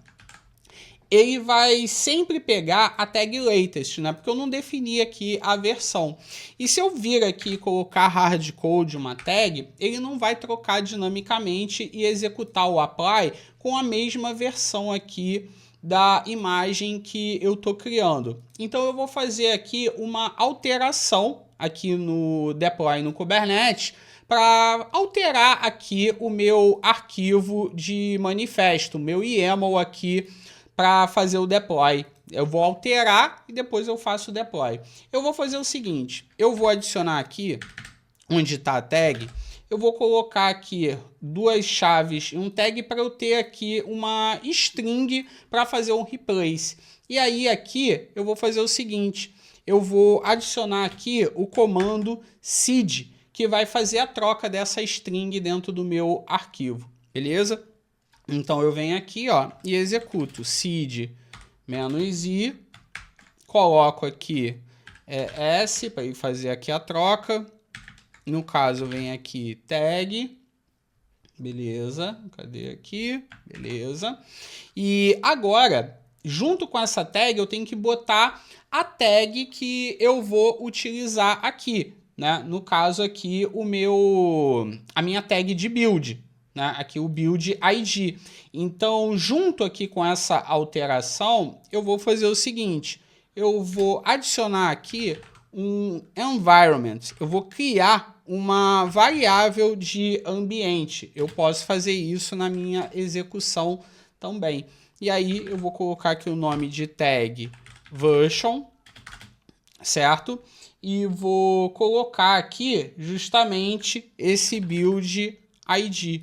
ele vai sempre pegar a tag latest, né? Porque eu não defini aqui a versão. E se eu vir aqui e colocar hardcode uma tag, ele não vai trocar dinamicamente e executar o apply com a mesma versão aqui da imagem que eu estou criando. Então eu vou fazer aqui uma alteração aqui no deploy no Kubernetes para alterar aqui o meu arquivo de manifesto, meu YAML aqui para fazer o deploy. Eu vou alterar e depois eu faço o deploy. Eu vou fazer o seguinte, eu vou adicionar aqui, onde está a tag, eu vou colocar aqui duas chaves e um tag para eu ter aqui uma string para fazer um replace. E aí aqui eu vou fazer o seguinte, eu vou adicionar aqui o comando seed, que vai fazer a troca dessa string dentro do meu arquivo, beleza? Então eu venho aqui, ó, e executo seed -i, coloco aqui s para ele fazer aqui a troca, No caso, vem aqui tag, beleza, cadê aqui? Beleza. E agora, junto com essa tag, eu tenho que botar a tag que eu vou utilizar aqui, né? No caso aqui, a minha tag de build, né? Aqui o build ID. Então, junto aqui com essa alteração, eu vou fazer o seguinte, eu vou adicionar aqui um environment, eu vou criar uma variável de ambiente. Eu posso fazer isso na minha execução também. E aí eu vou colocar aqui o nome de tag version, certo? E vou colocar aqui justamente esse build ID,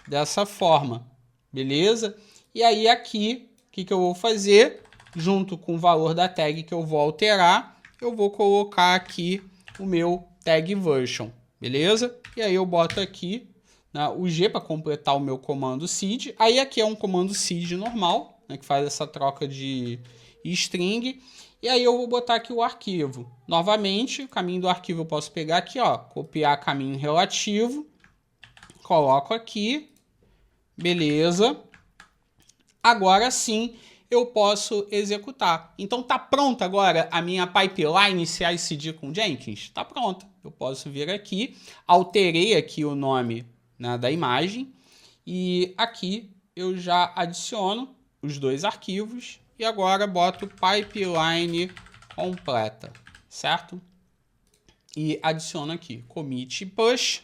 dessa forma, beleza? E aí aqui, o que eu vou fazer? Junto com o valor da tag que eu vou alterar, eu vou colocar aqui o meu tag version, beleza? E aí eu boto aqui, né, o G para completar o meu comando seed. Aí aqui é um comando seed normal, né, que faz essa troca de string. E aí eu vou botar aqui o arquivo. Novamente, o caminho do arquivo eu posso pegar aqui, ó, copiar caminho relativo, coloco aqui, beleza. Agora sim eu posso executar. Então tá pronta agora a minha pipeline CI/CD com Jenkins? Tá pronta. Eu posso vir aqui, alterei aqui o nome, né, da imagem e aqui eu já adiciono os dois arquivos e agora boto pipeline completa, certo? E adiciono aqui commit push,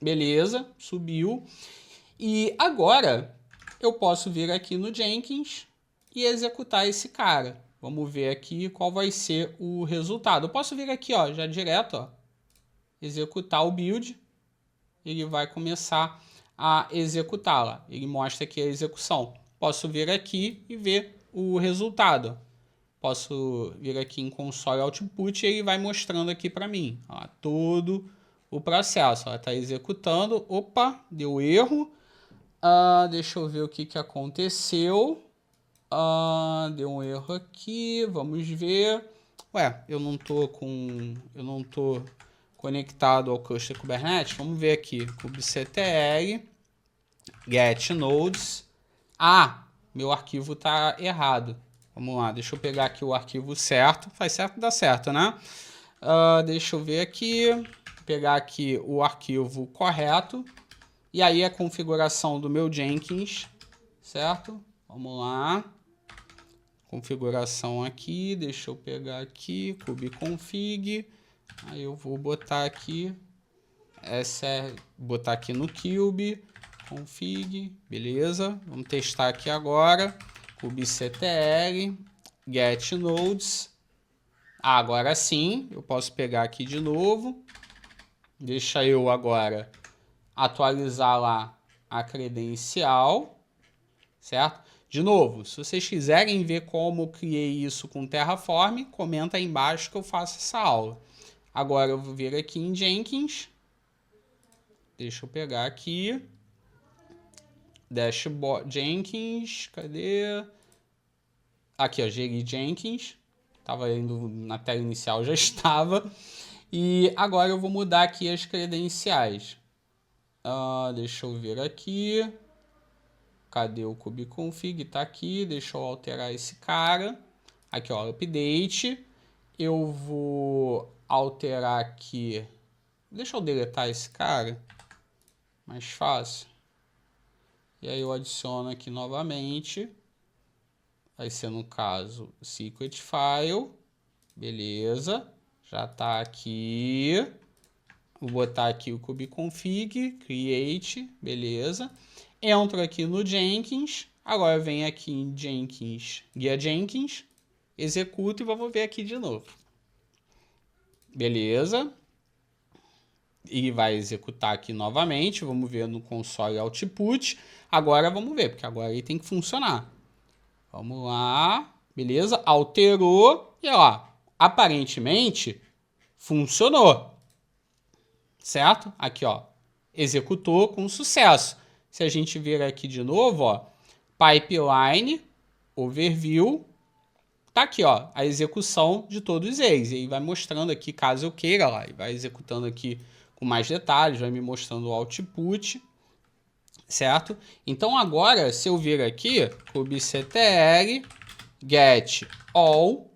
beleza, subiu. E agora eu posso vir aqui no Jenkins e executar esse cara. Vamos ver aqui qual vai ser o resultado. Eu posso vir aqui, ó, já direto, ó, executar o build. Ele vai começar a executá-la. Ele mostra aqui a execução. Posso vir aqui e ver o resultado. Posso vir aqui em console output e ele vai mostrando aqui para mim, ó, todo o processo. Está executando. Opa, deu erro. Deixa eu ver o que aconteceu. Deu um erro aqui. Vamos ver. Ué, eu não tô conectado ao cluster Kubernetes. Vamos ver aqui. kubectl get nodes. Meu arquivo tá errado. Vamos lá, deixa eu pegar aqui o arquivo certo. Faz certo, dá certo, né? Deixa eu ver aqui. Pegar aqui o arquivo correto. E aí a configuração do meu Jenkins, certo? Vamos lá. Configuração aqui, deixa eu pegar aqui, kubeconfig. Aí eu vou botar aqui, botar aqui no kube, config, beleza? Vamos testar aqui agora, kubectl, get nodes. Agora sim, eu posso pegar aqui de novo. Deixa eu agora atualizar lá a credencial, certo? De novo, se vocês quiserem ver como eu criei isso com Terraform, comenta aí embaixo que eu faço essa aula. Agora eu vou vir aqui em Jenkins. Deixa eu pegar aqui. Dashboard Jenkins, cadê? Aqui, ó, gerir Jenkins. Estava indo na tela inicial, já estava. E agora eu vou mudar aqui as credenciais. Deixa eu ver aqui. Cadê o kubeconfig? Tá aqui. Deixa eu alterar esse cara. Aqui, ó, update. Eu vou alterar aqui. Deixa eu deletar esse cara. Mais fácil. E aí eu adiciono aqui novamente. Vai ser no caso secret file. Beleza. Já tá aqui. Vou botar aqui o kubeconfig, create, beleza. Entro aqui no Jenkins. Agora vem aqui em Jenkins, guia Jenkins. Executo e vamos ver aqui de novo. Beleza. E vai executar aqui novamente. Vamos ver no console output. Agora vamos ver, porque agora ele tem que funcionar. Vamos lá. Beleza. Alterou. E ó, aparentemente funcionou. Certo? Aqui, ó. Executou com sucesso. Se a gente vir aqui de novo, ó. Pipeline, overview. tá aqui, ó, a execução de todos eles. E aí vai mostrando aqui, caso eu queira, lá, e vai executando aqui com mais detalhes, vai me mostrando o output, certo? Então agora, se eu vir aqui, kubectl get all,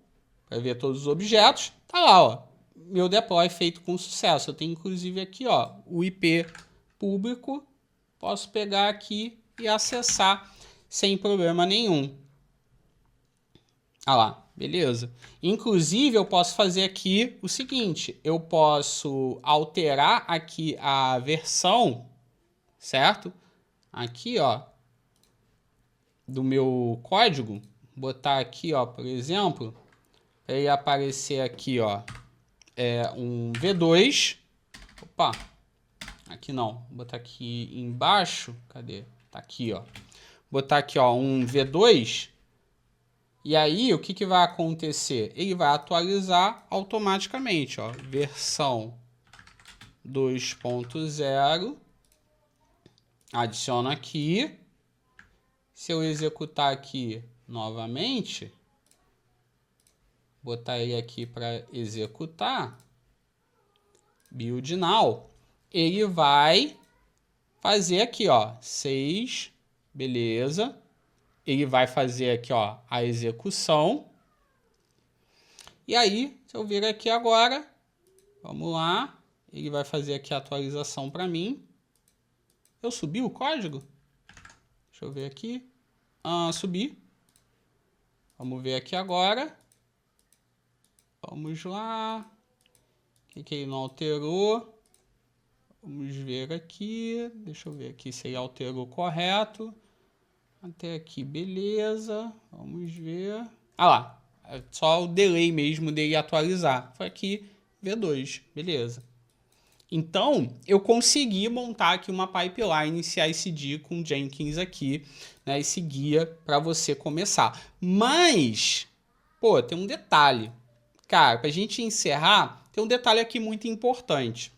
para ver todos os objetos, tá lá, ó, meu deploy feito com sucesso. Eu tenho inclusive aqui, ó, o IP público, posso pegar aqui e acessar sem problema nenhum. Ah lá, beleza. Inclusive, eu posso fazer aqui o seguinte, eu posso alterar aqui a versão, certo? Aqui, ó, do meu código, botar aqui, ó, por exemplo, para ele aparecer aqui, ó, um V2. Opa, aqui não, vou botar aqui embaixo, cadê? Tá aqui, ó. Botar aqui, ó, um V2. E aí, o que que vai acontecer? Ele vai atualizar automaticamente, ó, versão 2.0, adiciono aqui. Se eu executar aqui novamente, botar ele aqui para executar, build now, ele vai fazer aqui, ó, 6, beleza. Ele vai fazer aqui, ó, a execução. E aí, se eu vir aqui agora, vamos lá, ele vai fazer aqui a atualização para mim. Eu subi o código? Deixa eu ver aqui. Subi. Vamos ver aqui agora. Vamos lá. O que ele não alterou? Vamos ver aqui. Deixa eu ver aqui se ele alterou correto. Até aqui, beleza. Vamos ver. Ah lá, é só o delay mesmo dele atualizar. Foi aqui, V2, beleza. Então, eu consegui montar aqui uma pipeline CI/CD com Jenkins aqui, né? Esse guia para você começar. Mas, pô, tem um detalhe. Cara, pra gente encerrar, tem um detalhe aqui muito importante.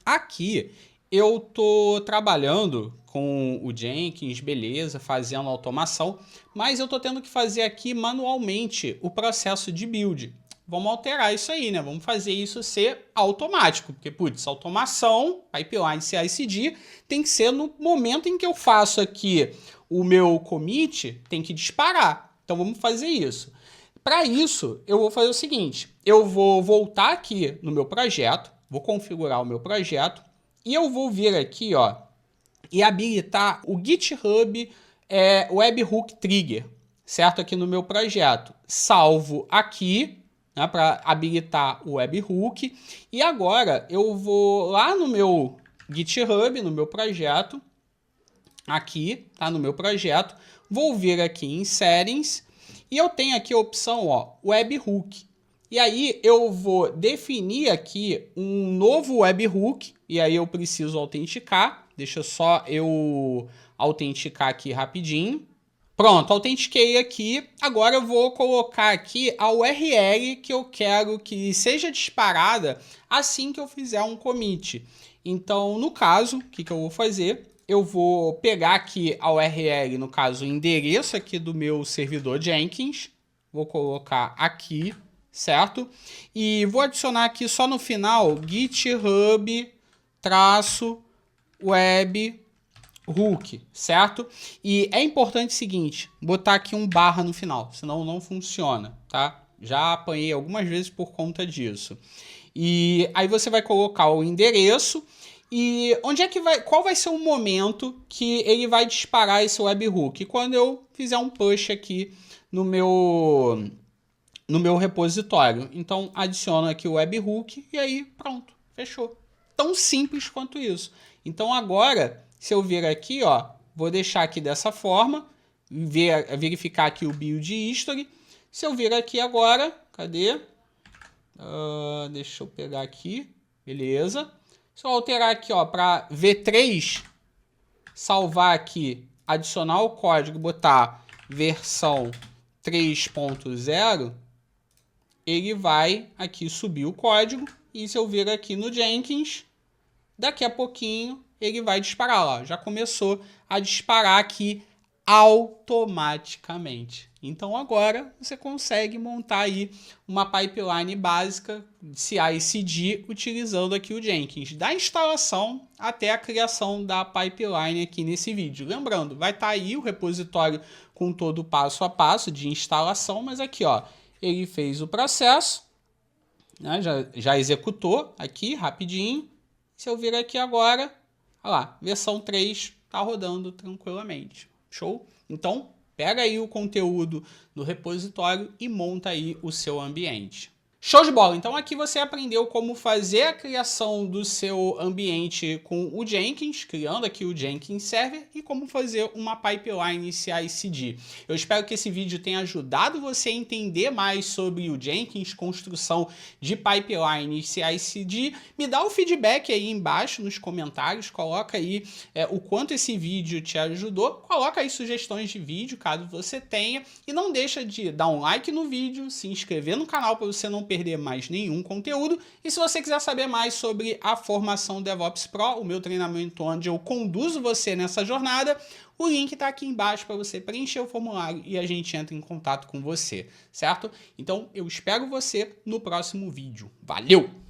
Aqui, eu tô trabalhando com o Jenkins, beleza, fazendo automação, mas eu tô tendo que fazer aqui manualmente o processo de build. Vamos alterar isso aí, né? Vamos fazer isso ser automático, porque, putz, automação, pipeline CI/CD, tem que ser no momento em que eu faço aqui o meu commit, tem que disparar. Então, vamos fazer isso. Para isso, eu vou fazer o seguinte, eu vou voltar aqui no meu projeto, vou configurar o meu projeto, e eu vou vir aqui, ó, e habilitar o GitHub Webhook Trigger, certo? Aqui no meu projeto. Salvo aqui, né, para habilitar o Webhook. E agora eu vou lá no meu GitHub, no meu projeto, aqui, tá? No meu projeto, vou vir aqui em Settings e eu tenho aqui a opção, ó, Webhook. E aí eu vou definir aqui um novo webhook, e aí eu preciso autenticar. Deixa só eu autenticar aqui rapidinho. Pronto, autentiquei aqui. Agora eu vou colocar aqui a URL que eu quero que seja disparada assim que eu fizer um commit. Então, no caso, o que eu vou fazer? Eu vou pegar aqui a URL, no caso, o endereço aqui do meu servidor Jenkins. Vou colocar aqui, certo? E vou adicionar aqui só no final GitHub-webhook, certo? E é importante o seguinte, botar aqui um barra no final, senão não funciona, tá? Já apanhei algumas vezes por conta disso. E aí você vai colocar o endereço e onde é que qual vai ser o momento que ele vai disparar esse webhook? Quando eu fizer um push aqui no meu repositório. Então, adiciono aqui o webhook e aí, pronto, fechou. Tão simples quanto isso. Então, agora, se eu vir aqui, ó, vou deixar aqui dessa forma, verificar aqui o build history. Se eu vir aqui agora, cadê? Deixa eu pegar aqui, beleza. Se eu alterar aqui, ó, para V3, salvar aqui, adicionar o código, botar versão 3.0, ele vai aqui subir o código e se eu vir aqui no Jenkins, daqui a pouquinho ele vai disparar lá. Já começou a disparar aqui automaticamente. Então agora você consegue montar aí uma pipeline básica de CI/CD utilizando aqui o Jenkins, da instalação até a criação da pipeline aqui nesse vídeo. Lembrando, vai estar aí o repositório com todo o passo a passo de instalação, mas aqui ó, ele fez o processo, né, já executou aqui rapidinho. Se eu vir aqui agora, olha lá, versão 3 está rodando tranquilamente. Show? Então, pega aí o conteúdo do repositório e monta aí o seu ambiente. Show de bola! Então aqui você aprendeu como fazer a criação do seu ambiente com o Jenkins, criando aqui o Jenkins Server, e como fazer uma pipeline CI/CD. Eu espero que esse vídeo tenha ajudado você a entender mais sobre o Jenkins, construção de pipeline CI/CD. Me dá o feedback aí embaixo nos comentários, coloca aí o quanto esse vídeo te ajudou, coloca aí sugestões de vídeo, caso você tenha, e não deixa de dar um like no vídeo, se inscrever no canal para você não perder mais nenhum conteúdo. E se você quiser saber mais sobre a formação DevOps Pro, o meu treinamento onde eu conduzo você nessa jornada, o link está aqui embaixo para você preencher o formulário e a gente entra em contato com você, certo? Então eu espero você no próximo vídeo. Valeu!